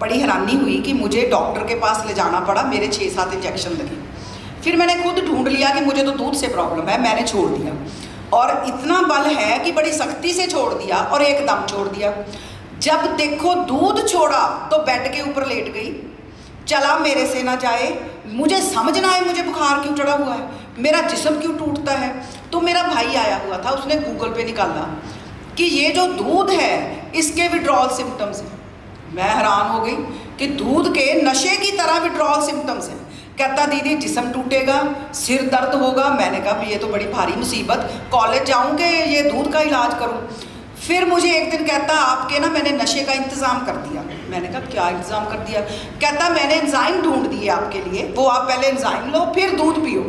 बड़ी हैरानी हुई कि मुझे डॉक्टर के पास ले जाना पड़ा, मेरे 6-7 इंजेक्शन लगे। फिर मैंने खुद ढूंढ लिया कि मुझे तो दूध से प्रॉब्लम है, मैंने छोड़ दिया, और इतना बल है कि बड़ी सख्ती से छोड़ दिया और एकदम छोड़ दिया। जब देखो दूध छोड़ा तो बेड के ऊपर लेट गई, चला मेरे से ना जाए, मुझे समझ ना आए मुझे बुखार क्यों चढ़ा हुआ है, मेरा जिस्म क्यों टूटता है। तो मेरा भाई आया हुआ था, उसने गूगल पे निकाला कि ये जो दूध है इसके विड्रॉल सिम्टम्स हैं। मैं हैरान हो गई कि दूध के नशे की तरह विड्रॉल सिम्टम्स हैं। कहता दीदी जिस्म टूटेगा, सिर दर्द होगा। मैंने कहा ये तो बड़ी भारी मुसीबत, कॉलेज जाऊँ कि ये दूध का इलाज करूँ। फिर मुझे एक दिन कहता आपके ना मैंने नशे का इंतज़ाम कर दिया। मैंने कहा क्या इंतज़ाम कर दिया। कहता मैंने एंजाइम ढूंढ दिए आपके लिए, वो आप पहले एंजाइम लो फिर दूध पियो।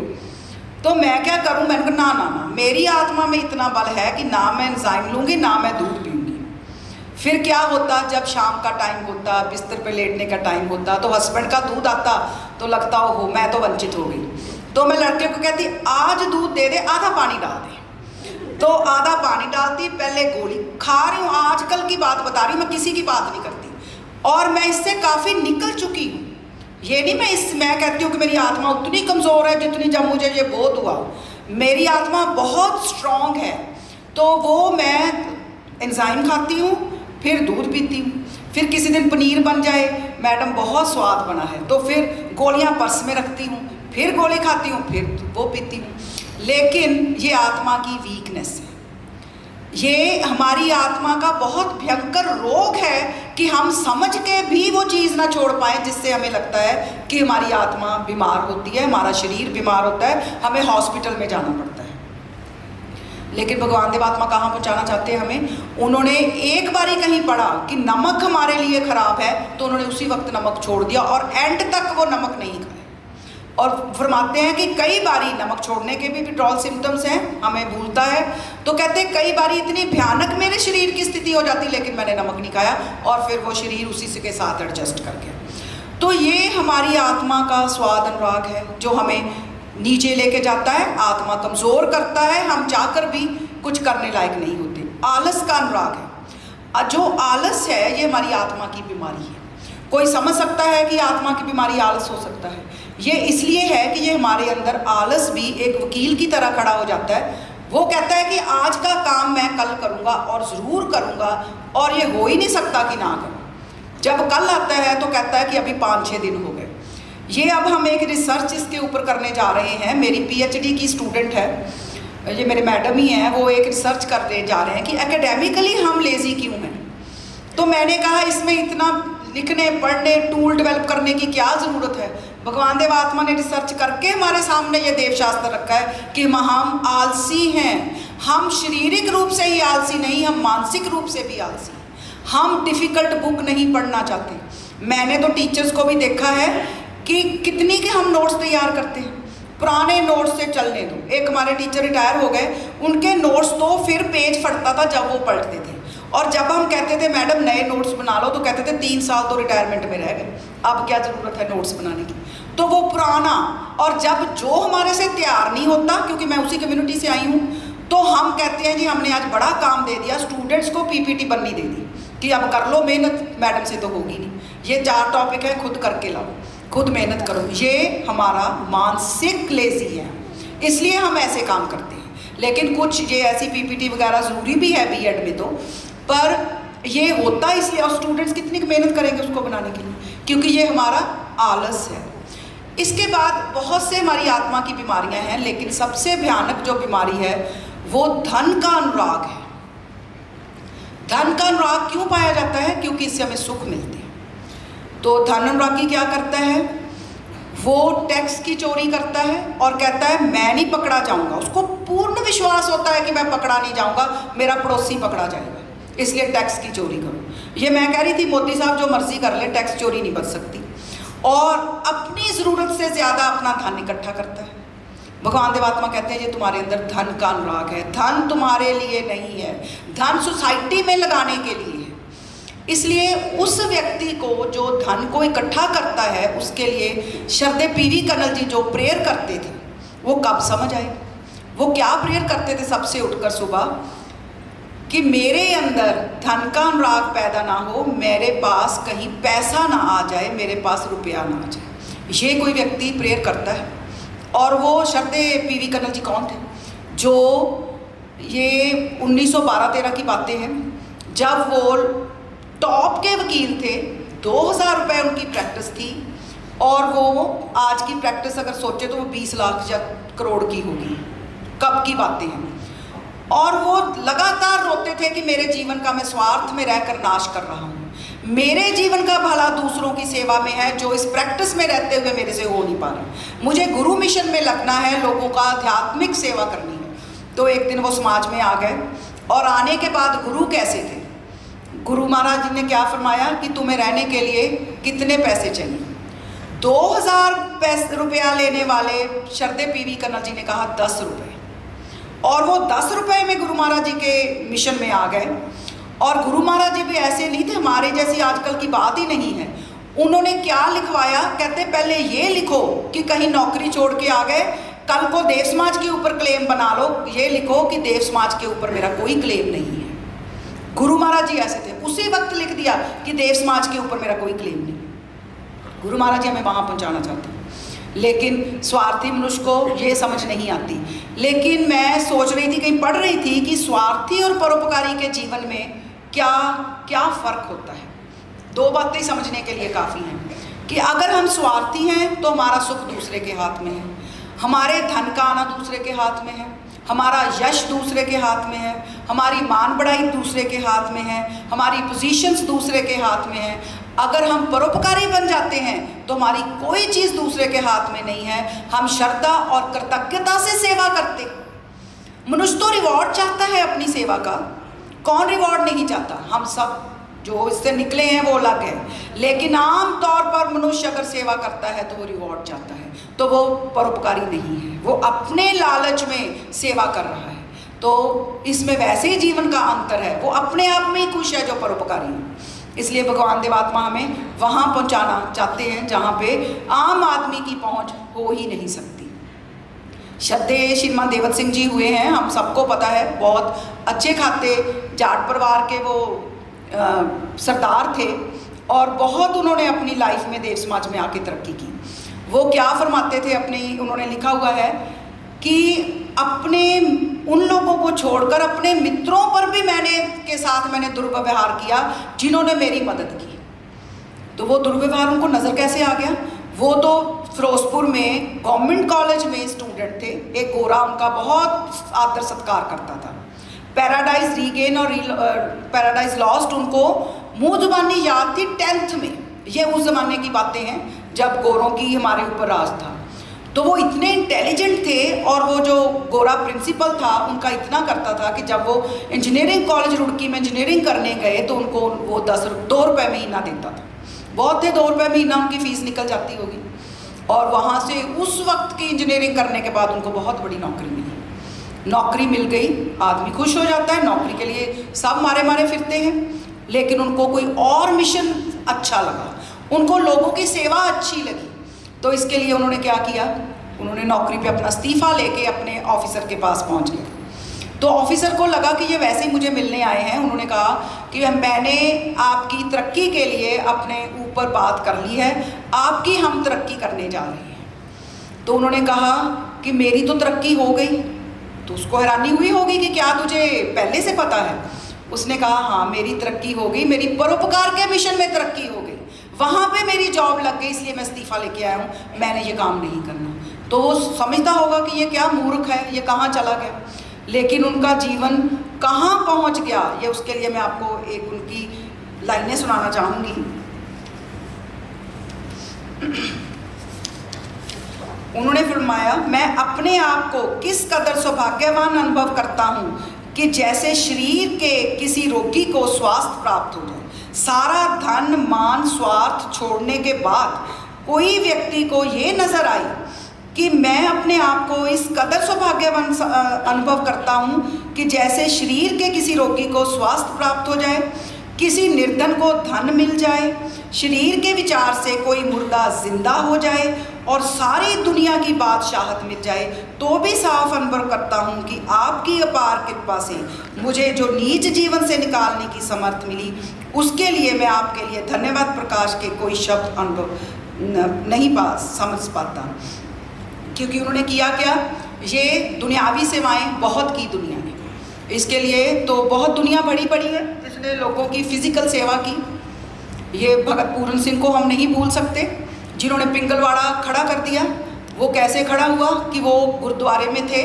तो मैं क्या करूँ, मैंने कहा ना ना ना, मेरी आत्मा में इतना बल है कि ना मैं एंजाइम लूँगी ना मैं दूध पीऊँगी। फिर क्या होता, जब शाम का टाइम होता, बिस्तर पे लेटने का टाइम होता, तो हस्बैंड का दूध आता तो लगता हो मैं तो वंचित हो गई। तो मैं लड़के को कहती आज दूध दे दे, आधा पानी डाल दे। तो आधा पानी डालती, पहले गोली खा रही हूँ, आजकल की बात बता रही हूँ, मैं किसी की बात नहीं करती, और मैं इससे काफ़ी निकल चुकी हूँ। ये नहीं मैं कहती हूँ कि मेरी आत्मा उतनी कमज़ोर है जितनी जब मुझे ये बोध हुआ। मेरी आत्मा बहुत स्ट्रॉन्ग है। तो वो मैं एंजाइम खाती हूँ, फिर दूध पीती हूँ, फिर किसी दिन पनीर बन जाए, मैडम बहुत स्वाद बना है, तो फिर गोलियाँ पर्स में रखती हूँ, फिर गोली खाती हूँ, फिर वो पीती हूँ। लेकिन ये आत्मा की वीकनेस है, ये हमारी आत्मा का बहुत भयंकर रोग है कि हम समझ के भी वो चीज़ ना छोड़ पाए, जिससे हमें लगता है कि हमारी आत्मा बीमार होती है, हमारा शरीर बीमार होता है, हमें हॉस्पिटल में जाना पड़ता है। लेकिन भगवान देवात्मा कहाँ पहुँचाना चाहते हैं हमें। उन्होंने एक बार ही कहीं पढ़ा कि नमक हमारे लिए खराब है, तो उन्होंने उसी वक्त नमक छोड़ दिया और एंड तक वो नमक नहीं खाए। और फरमाते हैं कि कई बारी नमक छोड़ने के भी विड्रॉल सिम्टम्स हैं, हमें भूलता है, तो कहते हैं कई बारी इतनी भयानक मेरे शरीर की स्थिति हो जाती लेकिन मैंने नमक नहीं खाया और फिर वो शरीर उसी से के साथ एडजस्ट कर गया। तो ये हमारी आत्मा का स्वाद अनुराग है जो हमें नीचे लेके जाता है, आत्मा कमज़ोर करता है, हम चाहकर भी कुछ करने लायक नहीं होते। आलस का अनुराग है, जो आलस है ये हमारी आत्मा की बीमारी है। कोई समझ सकता है कि आत्मा की बीमारी आलस हो सकता है, ये इसलिए है कि ये हमारे अंदर आलस भी एक वकील की तरह खड़ा हो जाता है। वो कहता है कि आज का काम मैं कल करूँगा और ज़रूर करूँगा और ये हो ही नहीं सकता कि ना करूँ। जब कल आता है तो कहता है कि अभी 5-6 दिन हो गए। ये अब हम एक रिसर्च इसके ऊपर करने जा रहे हैं। मेरी PhD की स्टूडेंट है, ये मेरे मैडम ही हैं, वो एक रिसर्च करने जा रहे हैं कि एकेडमिकली हम लेज़ी क्यों हैं। तो मैंने कहा इसमें इतना लिखने पढ़ने टूल डेवलप करने की क्या ज़रूरत है। भगवान देव आत्मा ने रिसर्च करके हमारे सामने ये देवशास्त्र रखा है कि हम आलसी हैं। हम शारीरिक रूप से ही आलसी नहीं, हम मानसिक रूप से भी आलसी हैं। हम डिफ़िकल्ट बुक नहीं पढ़ना चाहते। मैंने तो टीचर्स को भी देखा है कि कितनी के हम नोट्स तैयार करते हैं, पुराने नोट्स से चलने दो। एक हमारे टीचर रिटायर हो गए, उनके नोट्स तो फिर पेज फटता था जब वो पढ़ते थे, और जब हम कहते थे मैडम नए नोट्स बना लो तो कहते थे 3 साल तो रिटायरमेंट में रह गए, अब क्या ज़रूरत है नोट्स बनाने की। तो वो पुराना, और जब जो हमारे से तैयार नहीं होता, क्योंकि मैं उसी कम्युनिटी से आई हूँ, तो हम कहते हैं जी हमने आज बड़ा काम दे दिया, स्टूडेंट्स को PPT बननी दे दी कि अब कर लो मेहनत, मैडम से तो होगी नहीं, ये 4 टॉपिक है, खुद करके लाओ, खुद मेहनत करो। ये हमारा मानसिक लेज़ी है, इसलिए हम ऐसे काम करते हैं। लेकिन कुछ ये ऐसी PPT वगैरह ज़रूरी भी है B.Ed में तो, पर ये होता इसलिए, और स्टूडेंट्स कितनी मेहनत करेंगे उसको बनाने के लिए, क्योंकि ये हमारा आलस है। इसके बाद बहुत से हमारी आत्मा की बीमारियां हैं, लेकिन सबसे भयानक जो बीमारी है वो धन का अनुराग है। धन का अनुराग क्यों पाया जाता है? क्योंकि इससे हमें सुख मिलते हैं। तो धन अनुरागी क्या करता है? वो टैक्स की चोरी करता है और कहता है मैं नहीं पकड़ा जाऊंगा। उसको पूर्ण विश्वास होता है कि मैं पकड़ा नहीं जाऊंगा, मेरा पड़ोसी पकड़ा जाएगा, इसलिए टैक्स की चोरी करो। ये मैं कह रही थी मोदी साहब जो मर्जी कर ले, टैक्स चोरी नहीं बच सकती। और अपनी ज़रूरत से ज़्यादा अपना धन इकट्ठा करता है। भगवान देवात्मा कहते हैं ये तुम्हारे अंदर धन का अनुराग है। धन तुम्हारे लिए नहीं है, धन सोसाइटी में लगाने के लिए है। इसलिए उस व्यक्ति को जो धन को इकट्ठा करता है, उसके लिए श्रद्धेय PV कन्नल जी जो प्रेयर करते थे वो कब समझ आए। वो क्या प्रेयर करते थे सबसे उठकर सुबह कि मेरे अंदर धन का अनुराग पैदा ना हो, मेरे पास कहीं पैसा ना आ जाए, मेरे पास रुपया ना आ जाए। ये कोई व्यक्ति प्रेयर करता है। और वो श्रद्धेय PV कन्नल जी कौन थे? जो ये 1912-13 की बातें हैं, जब वो टॉप के वकील थे, 2000 रुपये उनकी प्रैक्टिस थी, और वो आज की प्रैक्टिस अगर सोचे तो वो 20 लाख या करोड़ की होगी। कब की बातें हैं। और वो लगातार रोते थे कि मेरे जीवन का मैं स्वार्थ में रहकर नाश कर रहा हूँ, मेरे जीवन का भला दूसरों की सेवा में है, जो इस प्रैक्टिस में रहते हुए मेरे से हो नहीं पा रहा। मुझे गुरु मिशन में लगना है, लोगों का आध्यात्मिक सेवा करनी है। तो एक दिन वो समाज में आ गए, और आने के बाद गुरु कैसे थे? गुरु महाराज जी ने क्या फरमाया कि तुम्हें रहने के लिए कितने पैसे चाहिए? 2000 रुपया लेने वाले श्रद्धेय PV कन्नल जी ने कहा 10 रुपये। और वो 10 रुपये में गुरु महाराज जी के मिशन में आ गए। और गुरु महाराज जी भी ऐसे नहीं थे, हमारे जैसी आजकल की बात ही नहीं है। उन्होंने क्या लिखवाया? कहते पहले ये लिखो कि कहीं नौकरी छोड़ के आ गए, कल को देव समाज के ऊपर क्लेम बना लो। ये लिखो कि देव समाज के ऊपर मेरा कोई क्लेम नहीं है। गुरु महाराज जी ऐसे थे, उसी वक्त लिख दिया कि देव समाज के ऊपर मेरा कोई क्लेम नहीं। गुरु महाराज जी हमें वहाँ पहुँचाना चाहते हैं, लेकिन स्वार्थी मनुष्य को ये समझ नहीं आती। लेकिन मैं सोच रही थी, कहीं पढ़ रही थी कि स्वार्थी और परोपकारी के जीवन में क्या क्या फ़र्क होता है। 2 बातें समझने के लिए काफ़ी हैं कि अगर हम स्वार्थी हैं तो हमारा सुख दूसरे के हाथ में है, हमारे धन का आना दूसरे के हाथ में है, हमारा यश दूसरे के हाथ में है, हमारी मान बढ़ाई दूसरे के हाथ में है, हमारी पोजीशंस दूसरे के हाथ में है। अगर हम परोपकारी बन जाते हैं तो हमारी कोई चीज़ दूसरे के हाथ में नहीं है। हम श्रद्धा और कृतज्ञता से सेवा करते। मनुष्य तो रिवॉर्ड चाहता है अपनी सेवा का, कौन रिवॉर्ड नहीं चाहता? हम सब जो इससे निकले हैं वो अलग है, लेकिन आम तौर पर मनुष्य अगर सेवा करता है तो वो रिवॉर्ड चाहता है। तो वो परोपकारी नहीं है, वो अपने लालच में सेवा कर रहा है। तो इसमें वैसे ही जीवन का अंतर है, वो अपने आप में ही खुश है जो परोपकारी है। इसलिए भगवान देवात्मा हमें वहाँ पहुँचाना चाहते हैं जहाँ पे आम आदमी की पहुँच हो ही नहीं सकती। श्रद्धेय श्रीमान देवत सिंह जी हुए हैं, हम सबको पता है, बहुत अच्छे खाते जाट परिवार के वो सरदार थे और बहुत उन्होंने अपनी लाइफ में देव समाज में आके तरक्की की। वो क्या फरमाते थे अपनी, उन्होंने लिखा हुआ है कि अपने उन लोगों को छोड़कर अपने मित्रों पर भी मैंने दुर्व्यवहार किया जिन्होंने मेरी मदद की। तो वो दुर्व्यवहार उनको नज़र कैसे आ गया? वो तो फिरोजपुर में गवर्नमेंट कॉलेज में स्टूडेंट थे, एक गोरा उनका बहुत आदर सत्कार करता था। पैराडाइज रीगेन और पैराडाइज लॉस्ट उनको मुँह जुबानी याद थी 10th में। ये उस ज़माने की बातें हैं जब गोरों की हमारे ऊपर राज था। तो वो इतने इंटेलिजेंट थे और वो जो गोरा प्रिंसिपल था उनका इतना करता था कि जब वो इंजीनियरिंग कॉलेज रुड़की में इंजीनियरिंग करने गए तो उनको वो 2 रुपये महीना देता था। बहुत थे, 2 रुपये महीना उनकी फ़ीस निकल जाती होगी। और वहाँ से उस वक्त की इंजीनियरिंग करने के बाद उनको बहुत बड़ी नौकरी मिली। नौकरी मिल गई, आदमी खुश हो जाता है, नौकरी के लिए सब मारे मारे फिरते हैं, लेकिन उनको कोई और मिशन अच्छा लगा, उनको लोगों की सेवा अच्छी लगी। तो इसके लिए उन्होंने क्या किया, उन्होंने नौकरी पे अपना इस्तीफ़ा लेके अपने ऑफिसर के पास पहुंच गए। तो ऑफिसर को लगा कि ये वैसे ही मुझे मिलने आए हैं। उन्होंने कहा कि मैंने आपकी तरक्की के लिए अपने ऊपर बात कर ली है, आपकी हम तरक्की करने जा रहे हैं। तो उन्होंने कहा कि मेरी तो तरक्की हो गई। तो उसको हैरानी हुई होगी कि क्या तुझे पहले से पता है? उसने कहा हाँ, मेरी तरक्की हो गई, मेरी परोपकार के मिशन में तरक्की हो गई, वहाँ पे मेरी जॉब लग गई, इसलिए मैं इस्तीफ़ा लेके आया हूँ, मैंने ये काम नहीं करना। तो वो समझता होगा कि ये क्या मूर्ख है, ये कहाँ चला गया, लेकिन उनका जीवन कहाँ पहुँच गया, ये उसके लिए मैं आपको एक उनकी लाइनें सुनाना चाहूँगी। उन्होंने फरमाया, मैं अपने आप को किस कदर सौभाग्यवान अनुभव करता हूँ कि जैसे शरीर के किसी रोगी को स्वास्थ्य प्राप्त हो जाए। सारा धन मान स्वार्थ छोड़ने के बाद कोई व्यक्ति को ये नज़र आई कि मैं अपने आप को इस कदर सौभाग्यवान अनुभव करता हूँ कि जैसे शरीर के किसी रोगी को स्वास्थ्य प्राप्त हो जाए, किसी निर्धन को धन मिल जाए, शरीर के विचार से कोई मुर्दा जिंदा हो जाए और सारी दुनिया की बादशाहत मिल जाए, तो भी साफ अनुभव करता हूँ कि आपकी अपार कृपा से मुझे जो नीच जीवन से निकालने की समर्थ मिली, उसके लिए मैं आपके लिए धन्यवाद प्रकाश के कोई शब्द अनुभव नहीं समझ पाता। क्योंकि उन्होंने किया क्या, ये दुनियावी सेवाएं बहुत की दुनिया ने, इसके लिए तो बहुत दुनिया बड़ी पड़ी है जिसने लोगों की फिजिकल सेवा की। ये भगत पूरन सिंह को हम नहीं भूल सकते, जिन्होंने पिंगलवाड़ा खड़ा कर दिया। वो कैसे खड़ा हुआ कि वो गुरुद्वारे में थे,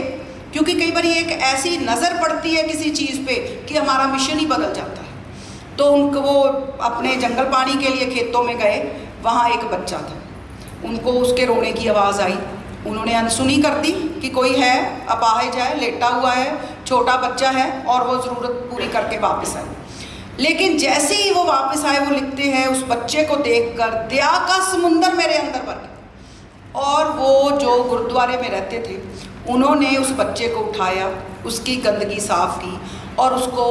क्योंकि कई बार एक ऐसी नज़र पड़ती है किसी चीज़ पे कि हमारा मिशन ही बदल जाता है। तो उनको वो अपने जंगल पानी के लिए खेतों में गए, वहाँ एक बच्चा था, उनको उसके रोने की आवाज़ आई, उन्होंने अनसुनी कर दी कि कोई है, अपाहिज है, लेटा हुआ है, छोटा बच्चा है, और वो ज़रूरत पूरी करके वापस आए। लेकिन जैसे ही वो वापस आए, वो लिखते हैं, उस बच्चे को देखकर दया का समुंदर मेरे अंदर भर गया। और वो जो गुरुद्वारे में रहते थे, उन्होंने उस बच्चे को उठाया, उसकी गंदगी साफ की और उसको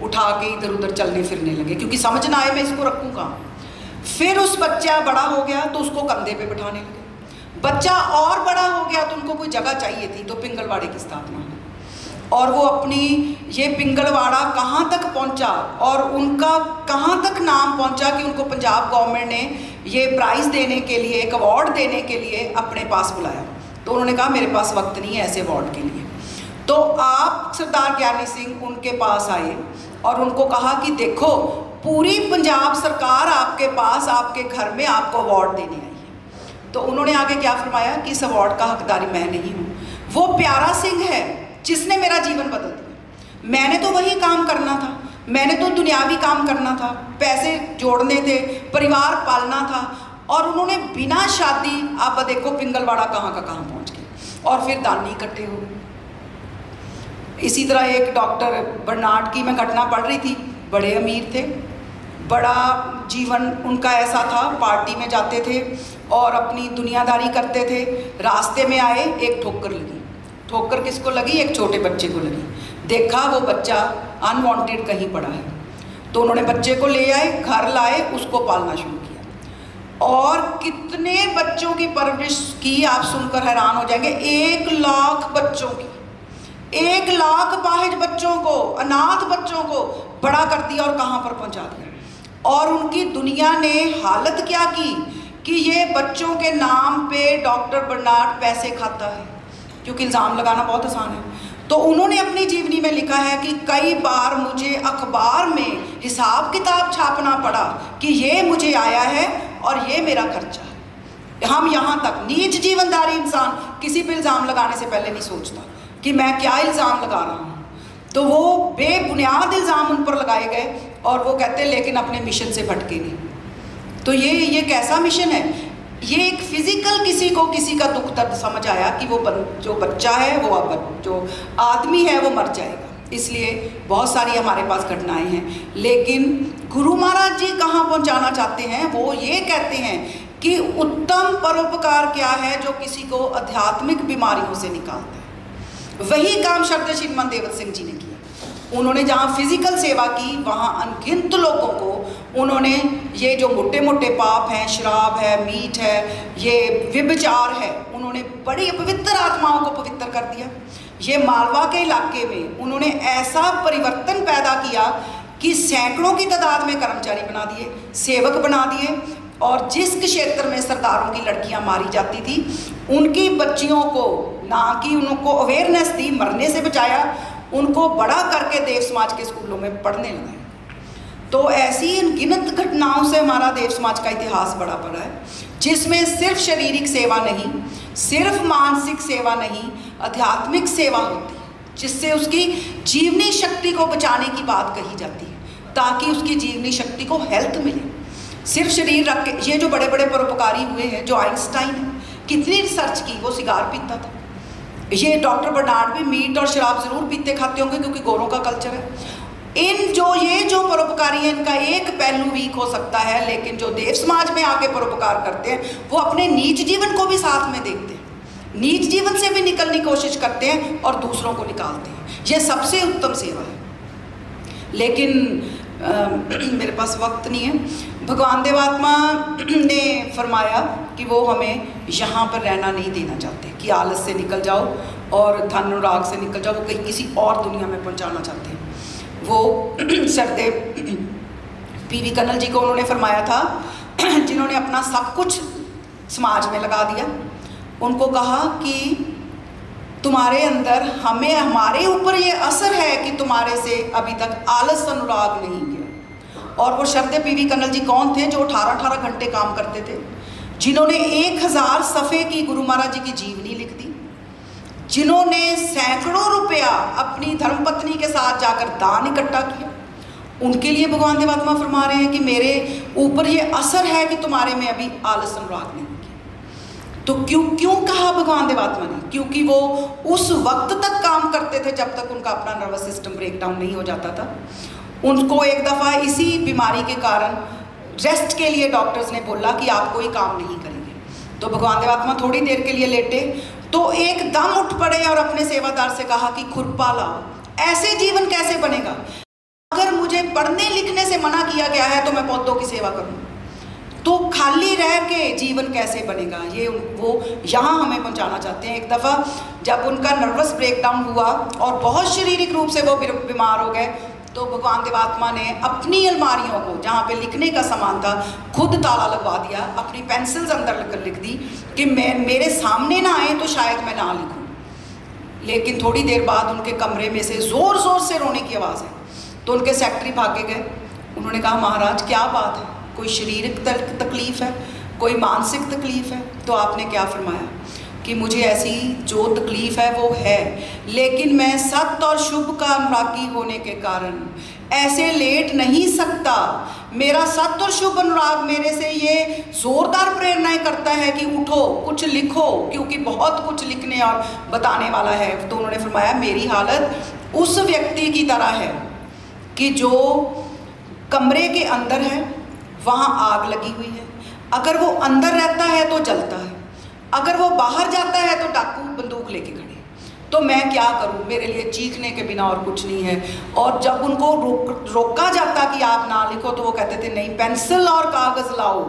उठा के इधर उधर चलने फिरने लगे, क्योंकि समझ ना आए मैं इसको रखूँ कहाँ। फिर उस बच्चा बड़ा हो गया तो उसको कंधे पे बिठाने लगे। बच्चा और बड़ा हो गया तो उनको कोई जगह चाहिए थी, तो पिंगलवाड़े की स्थापना हुई। और वो अपनी ये पिंगलवाड़ा कहाँ तक पहुँचा और उनका कहाँ तक नाम पहुँचा कि उनको पंजाब गवर्नमेंट ने ये प्राइज़ देने के लिए, एक अवार्ड देने के लिए अपने पास बुलाया। तो उन्होंने कहा मेरे पास वक्त नहीं है ऐसे अवार्ड के लिए। तो आप सरदार ज्ञानी सिंह उनके पास आए और उनको कहा कि देखो, पूरी पंजाब सरकार आपके पास, आपके घर में आपको अवार्ड देने आई है। तो उन्होंने आगे क्या फरमाया कि इस अवार्ड का हकदारी मैं नहीं हूँ, वो प्यारा सिंह है जिसने मेरा जीवन बदल दिया। मैंने तो वही काम करना था, मैंने तो दुनियावी काम करना था, पैसे जोड़ने थे, परिवार पालना था, और उन्होंने बिना शादी, आप देखो पिंगलवाड़ा कहाँ का कहाँ पहुँच गए। और फिर दानी इकट्ठे हो गए। इसी तरह एक डॉक्टर बर्नार्ड की मैं घटना पढ़ रही थी, बड़े अमीर थे, बड़ा जीवन उनका ऐसा था, पार्टी में जाते थे, और अपनी दुनियादारी करते थे। रास्ते में आए, एक ठोकर लगी। ठोकर किसको लगी? एक छोटे बच्चे को लगी। देखा वो बच्चा अनवांटेड कहीं पड़ा है, तो उन्होंने बच्चे को ले आए, घर लाए, उसको पालना शुरू किया। और कितने बच्चों की परवरिश की आप सुनकर हैरान हो जाएंगे। 1 लाख बच्चों की, 1 लाख अपाहिज बच्चों को, अनाथ बच्चों को बड़ा कर दिया और कहाँ पर पहुँचा दिया। और उनकी दुनिया ने हालत क्या की कि ये बच्चों के नाम पे डॉक्टर बर्नार्ड पैसे खाता है, क्योंकि इल्ज़ाम लगाना बहुत आसान है। तो उन्होंने अपनी जीवनी में लिखा है कि कई बार मुझे अखबार में हिसाब किताब छापना पड़ा कि ये मुझे आया है और ये मेरा खर्चा है। हम यहाँ तक नीच जीवनधारी इंसान किसी पे इल्ज़ाम लगाने से पहले नहीं सोचता कि मैं क्या इल्ज़ाम लगा रहा हूँ। तो वो बेबुनियाद इल्ज़ाम उन पर लगाए गए और वो कहते लेकिन अपने मिशन से भटके नहीं। तो ये कैसा मिशन है? ये एक फिजिकल किसी का दुख दर्द समझ आया कि वो जो बच्चा है, वो अब जो आदमी है वो मर जाएगा। इसलिए बहुत सारी हमारे पास घटनाएं हैं। लेकिन गुरु महाराज जी कहाँ पहुँचाना चाहते हैं? वो ये कहते हैं कि उत्तम परोपकार क्या है जो किसी को आध्यात्मिक बीमारियों से निकालता है। वही काम शब्द श्रीमान देवत सिंह जी ने किया। उन्होंने जहाँ फिजिकल सेवा की, वहाँ अनगिनत लोगों को उन्होंने ये जो मोटे मोटे पाप हैं, शराब है, मीट है, ये व्यभिचार है, उन्होंने बड़ी अपवित्र आत्माओं को पवित्र कर दिया। ये मालवा के इलाके में उन्होंने ऐसा परिवर्तन पैदा किया कि सैकड़ों की तादाद में कर्मचारी बना दिए, सेवक बना दिए। और जिस क्षेत्र में सरदारों की लड़कियां मारी जाती थी, उनकी बच्चियों को ना कि उनको अवेयरनेस दी, मरने से बचाया, उनको बड़ा करके देव समाज के स्कूलों में पढ़ने लगाया। तो ऐसी अनगिनत घटनाओं से हमारा देव समाज का इतिहास बड़ा पड़ा है, जिसमें सिर्फ शारीरिक सेवा नहीं, सिर्फ मानसिक सेवा नहीं, आध्यात्मिक सेवा होती है, जिससे उसकी जीवनी शक्ति को बचाने की बात कही जाती है, ताकि उसकी जीवनी शक्ति को हेल्थ मिले। सिर्फ शरीर रख के, ये जो बड़े बड़े परोपकारी हुए हैं, जो आइंस्टाइन है, कितनी रिसर्च की, वो सिगार पीता था। ये डॉक्टर बर्नार्ड भी मीट और शराब जरूर पीते खाते होंगे, क्योंकि गोरों का कल्चर है। ये जो परोपकारी हैं, इनका एक पहलू वीक हो सकता है, लेकिन जो देव समाज में आके परोपकार करते हैं, वो अपने नीच जीवन को भी साथ में देखते हैं, नीच जीवन से भी निकलने की कोशिश करते हैं और दूसरों को निकालते हैं। ये सबसे उत्तम सेवा है। लेकिन मेरे पास वक्त नहीं है। भगवान देवात्मा ने फरमाया कि वो हमें यहाँ पर रहना नहीं देना चाहते, कि आलस से निकल जाओ और धन अनुराग से निकल जाओ, वो कहीं किसी और दुनिया में पहुँचाना चाहते हैं। वो सरदेव पीवी कन्नल जी को उन्होंने फरमाया था, जिन्होंने अपना सब कुछ समाज में लगा दिया। उनको कहा कि तुम्हारे अंदर हमारे ऊपर ये असर है कि तुम्हारे से अभी तक आलस अनुराग नहीं गया। और वो शरदे पीवी कन्नल जी कौन थे? जो 18-18 घंटे काम करते थे, जिन्होंने 1000 सफ़े की गुरु महाराज जी की जीवनी लिख दी, जिन्होंने सैकड़ों रुपया अपनी धर्मपत्नी के साथ जाकर दान इकट्ठा किया। उनके लिए भगवान देवात्मा फरमा रहे हैं कि मेरे ऊपर ये असर है कि तुम्हारे में अभी आलस अनुराग नहीं। तो क्यों कहा भगवान देवात्मा ने? क्योंकि वो उस वक्त तक काम करते थे जब तक उनका अपना नर्वस सिस्टम ब्रेकडाउन नहीं हो जाता था। उनको एक दफ़ा इसी बीमारी के कारण रेस्ट के लिए डॉक्टर्स ने बोला कि आप कोई काम नहीं करेंगे। तो भगवान देवात्मा थोड़ी देर के लिए लेटे तो एकदम उठ पड़े और अपने सेवादार से कहा कि खुरपा लाओ। ऐसे जीवन कैसे बनेगा? अगर मुझे पढ़ने लिखने से मना किया गया है तो मैं पौधों की सेवा करूँ, तो खाली रह के जीवन कैसे बनेगा? ये वो यहाँ हमें पहुँचाना चाहते हैं। एक दफ़ा जब उनका नर्वस ब्रेकडाउन हुआ और बहुत शारीरिक रूप से वो बीमार हो गए, तो भगवान देवात्मा ने अपनी अलमारियों को, जहाँ पे लिखने का सामान था, खुद ताला लगवा दिया, अपनी पेंसिल्स अंदर लिख दी कि मेरे सामने ना आए तो शायद मैं ना लिखूँ। लेकिन थोड़ी देर बाद उनके कमरे में से ज़ोर ज़ोर से रोने की आवाज़ है। तो उनके सेक्रेटरी भागे गए। उन्होंने कहा, महाराज क्या बात है? कोई शारीरिक तकलीफ़ है, कोई मानसिक तकलीफ़ है? तो आपने क्या फरमाया कि मुझे ऐसी जो तकलीफ़ है वो है, लेकिन मैं सत्य और शुभ का अनुरागी होने के कारण ऐसे लेट नहीं सकता। मेरा सत्य और शुभ अनुराग मेरे से ये ज़ोरदार प्रेरणाएं करता है कि उठो, कुछ लिखो, क्योंकि बहुत कुछ लिखने और बताने वाला है। तो उन्होंने फरमाया, मेरी हालत उस व्यक्ति की तरह है कि जो कमरे के अंदर है, वहाँ आग लगी हुई है, अगर वो अंदर रहता है तो जलता है, अगर वो बाहर जाता है तो डाकू बंदूक लेके खड़े। तो मैं क्या करूं, मेरे लिए चीखने के बिना और कुछ नहीं है। और जब उनको रोका जाता कि आप ना लिखो तो वो कहते थे नहीं, पेंसिल और कागज़ लाओ,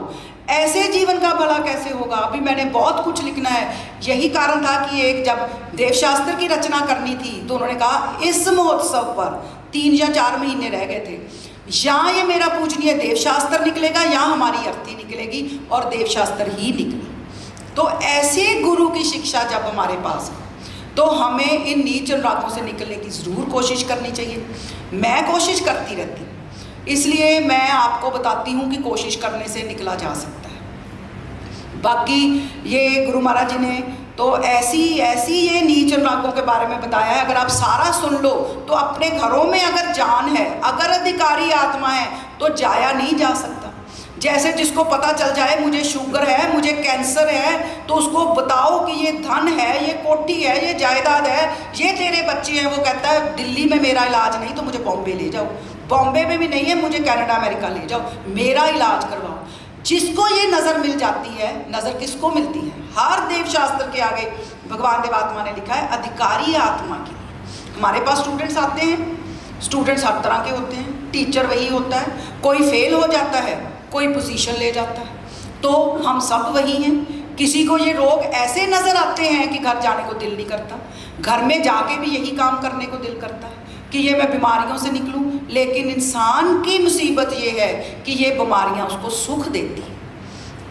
ऐसे जीवन का भला कैसे होगा, अभी मैंने बहुत कुछ लिखना है। यही कारण था कि एक जब देवशास्त्र की रचना करनी थी तो उन्होंने कहा इस महोत्सव पर 3 या 4 महीने रह गए थे, या ये मेरा पूजनीय देवशास्त्र निकलेगा या हमारी अर्थी निकलेगी, और देवशास्त्र ही निकला। तो ऐसे गुरु की शिक्षा जब हमारे पास है तो हमें इन नीच अनुरागों से निकलने की ज़रूर कोशिश करनी चाहिए। मैं कोशिश करती रहती हूँ, इसलिए मैं आपको बताती हूँ कि कोशिश करने से निकला जा सकता है। बाकी ये गुरु महाराज जी ने तो ऐसी ये नीच अनुरागों के बारे में बताया है। अगर आप सारा सुन लो तो अपने घरों में अगर जान है, अगर अधिकारी आत्मा है तो जाया नहीं जा सकता। जैसे जिसको पता चल जाए मुझे शुगर है, मुझे कैंसर है, तो उसको बताओ कि ये धन है, ये कोठी है, ये जायदाद है, ये तेरे बच्चे हैं, वो कहता है दिल्ली में मेरा इलाज नहीं तो मुझे बॉम्बे ले जाओ, बॉम्बे में भी नहीं है मुझे कनाडा अमेरिका ले जाओ, मेरा इलाज करवाओ। जिसको ये नज़र मिल जाती है, नज़र किसको मिलती है? हर देवशास्त्र के आगे भगवान देवात्मा ने लिखा है अधिकारी आत्मा की। हमारे पास स्टूडेंट्स आते हैं, स्टूडेंट्स हर तरह के होते हैं, टीचर वही होता है, कोई फेल हो जाता है, कोई पोजीशन ले जाता है, तो हम सब वही हैं। किसी को ये रोग ऐसे नज़र आते हैं कि घर जाने को दिल नहीं करता, घर में जाके भी यही काम करने को दिल करता है कि ये मैं बीमारियों से निकलूं। लेकिन इंसान की मुसीबत ये है कि ये बीमारियां उसको सुख देती हैं,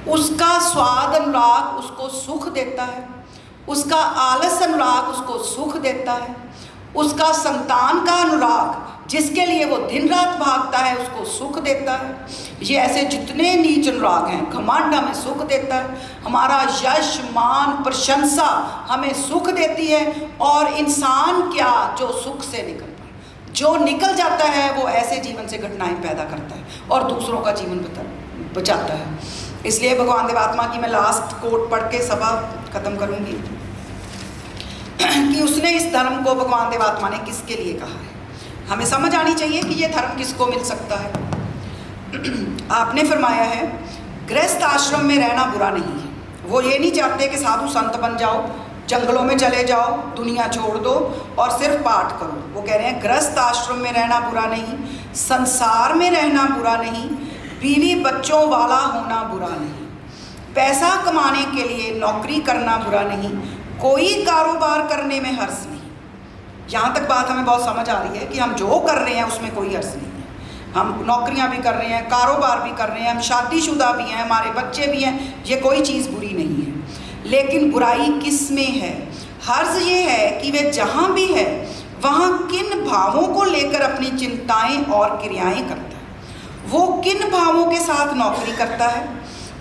उसका स्वाद अनुराग उसको सुख देता है, उसका आलस अनुराग उसको सुख देता है, उसका संतान का अनुराग जिसके लिए वो दिन रात भागता है उसको सुख देता है। ये ऐसे जितने नीच अनुराग हैं, घमंड हमें सुख देता है, हमारा यश मान प्रशंसा हमें सुख देती है। और इंसान क्या जो सुख से निकल पाए, जो निकल जाता है वो ऐसे जीवन से घटनाएं पैदा करता है और दूसरों का जीवन बचाता है। इसलिए भगवान देवात्मा की मैं लास्ट कोट पढ़ के सभा खत्म करूंगी कि उसने इस धर्म को भगवान देवात्मा ने किसके लिए कहा है। हमें समझ आनी चाहिए कि ये धर्म किसको मिल सकता है। आपने फरमाया है गृहस्थ आश्रम में रहना बुरा नहीं है। वो ये नहीं चाहते कि साधु संत बन जाओ, जंगलों में चले जाओ, दुनिया छोड़ दो और सिर्फ पाठ करो। वो कह रहे हैं गृहस्थ आश्रम में रहना बुरा नहीं, संसार में रहना बुरा नहीं, बीवी बच्चों वाला होना बुरा नहीं, पैसा कमाने के लिए नौकरी करना बुरा नहीं, कोई कारोबार करने में हर्ष नहीं। यहाँ तक बात हमें बहुत समझ आ रही है कि हम जो कर रहे हैं उसमें कोई हर्ष नहीं है। हम नौकरियाँ भी कर रहे हैं, कारोबार भी कर रहे हैं, हम शादीशुदा भी हैं, हमारे बच्चे भी हैं, ये कोई चीज़ बुरी नहीं है। लेकिन बुराई किस में है? हर्ष ये है कि वे जहाँ भी है वहाँ किन भावों को लेकर अपनी चिंताएं और क्रियाएं करता है, वो किन भावों के साथ नौकरी करता है,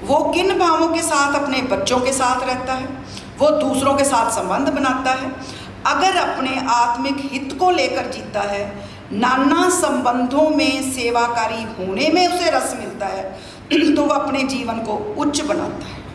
वो किन भावों के साथ अपने बच्चों के साथ रहता है, वो दूसरों के साथ संबंध बनाता है। अगर अपने आत्मिक हित को लेकर जीता है, नाना संबंधों में सेवाकारी होने में उसे रस मिलता है, तो वह अपने जीवन को उच्च बनाता है।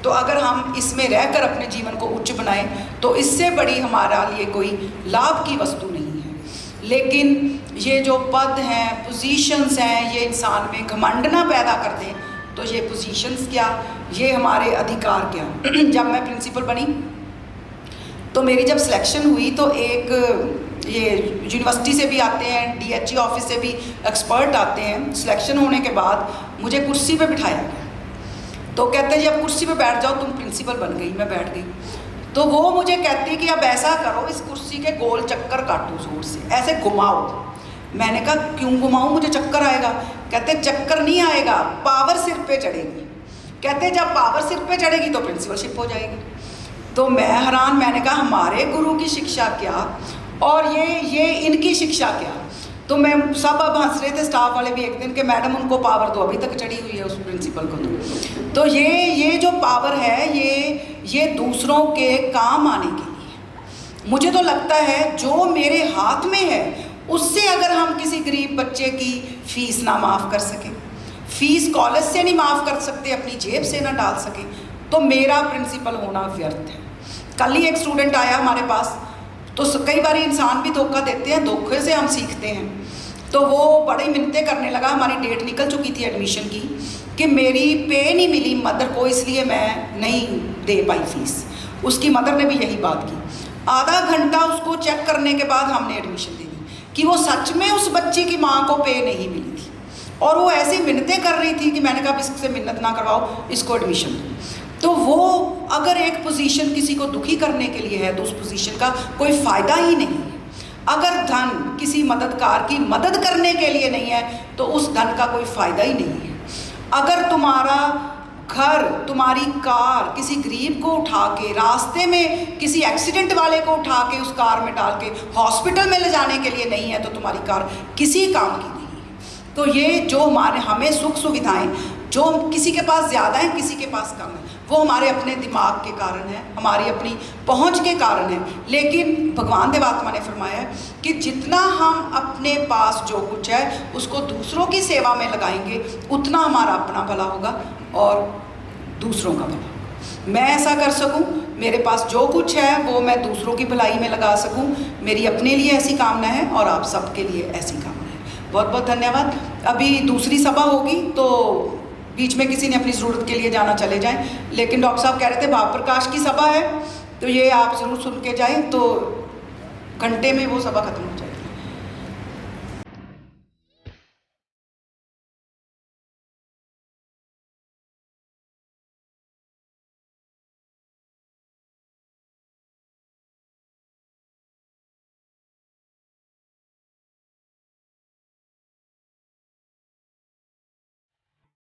तो अगर हम इसमें रहकर अपने जीवन को उच्च बनाएं तो इससे बड़ी हमारा लिए कोई लाभ की वस्तु नहीं है। लेकिन ये जो पद हैं, पोजीशंस हैं, ये इंसान में घमंडना पैदा कर दें, तो ये पोजीशंस क्या, ये हमारे अधिकार क्या। जब मैं प्रिंसिपल बनी तो मेरी जब सिलेक्शन हुई तो एक ये यूनिवर्सिटी से भी आते हैं, DHE ऑफिस से भी एक्सपर्ट आते हैं। सिलेक्शन होने के बाद मुझे कुर्सी पे बिठाया गया, तो कहते हैं जी अब कुर्सी पे बैठ जाओ, तुम प्रिंसिपल बन गई। मैं बैठ गई तो वो मुझे कहती कि अब ऐसा करो, इस कुर्सी के गोल चक्कर काटो जोर से, ऐसे घुमाओ। मैंने कहा क्यों घुमाऊँ, मुझे चक्कर आएगा। कहते चक्कर नहीं आएगा, पावर सिर पे चढ़ेगी। कहते जब पावर सिर पे चढ़ेगी तो प्रिंसिपलशिप हो जाएगी। तो मैं हैरान, मैंने कहा हमारे गुरु की शिक्षा क्या और ये इनकी शिक्षा क्या। तो मैं सब अब हंस रहे थे, स्टाफ वाले भी एक दिन के मैडम उनको पावर तो अभी तक चढ़ी हुई है उस प्रिंसिपल को। तो ये जो पावर है ये दूसरों के काम आने के लिए। मुझे तो लगता है जो मेरे हाथ में है उससे अगर हम किसी गरीब बच्चे की फ़ीस ना माफ़ कर सकें, फ़ीस कॉलेज से नहीं माफ़ कर सकते, अपनी जेब से ना डाल सकें, तो मेरा प्रिंसिपल होना व्यर्थ है। कल ही एक स्टूडेंट आया हमारे पास, तो कई बार इंसान भी धोखा देते हैं, धोखे से हम सीखते हैं। तो वो बड़ी मिन्नतें करने लगा। हमारी डेट निकल चुकी थी एडमिशन की कि मेरी पे नहीं मिली मदर को, इसलिए मैं नहीं दे पाई फीस। उसकी मदर ने भी यही बात की। आधा घंटा उसको चेक करने के बाद हमने एडमिशन दे दी कि वो सच में उस बच्ची की माँ को पे नहीं मिली थी, और वो ऐसी मिन्नतें कर रही थी कि मैंने कहा इससे मिन्नत ना करवाओ, इसको एडमिशन दो। तो वो अगर एक पोजीशन किसी को दुखी करने के लिए है तो उस पोजीशन का कोई फ़ायदा ही नहीं है। अगर धन किसी मददगार की मदद करने के लिए नहीं है तो उस धन का कोई फ़ायदा ही नहीं है। अगर तुम्हारा घर, तुम्हारी कार किसी गरीब को उठा के, रास्ते में किसी एक्सीडेंट वाले को उठा के उस कार में डाल के हॉस्पिटल में ले जाने के लिए नहीं है तो तुम्हारी कार किसी काम की नहीं है। तो ये जो हमें सुख सुविधाएं जो किसी के पास ज़्यादा है, किसी के पास कम है, वो हमारे अपने दिमाग के कारण है, हमारी अपनी पहुंच के कारण है। लेकिन भगवान देवात्मा ने फरमाया है कि जितना हम अपने पास जो कुछ है उसको दूसरों की सेवा में लगाएंगे उतना हमारा अपना भला होगा और दूसरों का भला। मैं ऐसा कर सकूं, मेरे पास जो कुछ है वो मैं दूसरों की भलाई में लगा सकूं, मेरी अपने लिए ऐसी कामना है और आप सबके लिए ऐसी कामना है। बहुत बहुत धन्यवाद। अभी दूसरी सभा होगी तो बीच में किसी ने अपनी ज़रूरत के लिए जाना चले जाएं, लेकिन डॉक्टर साहब कह रहे थे भाव प्रकाश की सभा है तो ये आप ज़रूर सुन के जाएं, तो घंटे में वो सभा खत्म हो जाए।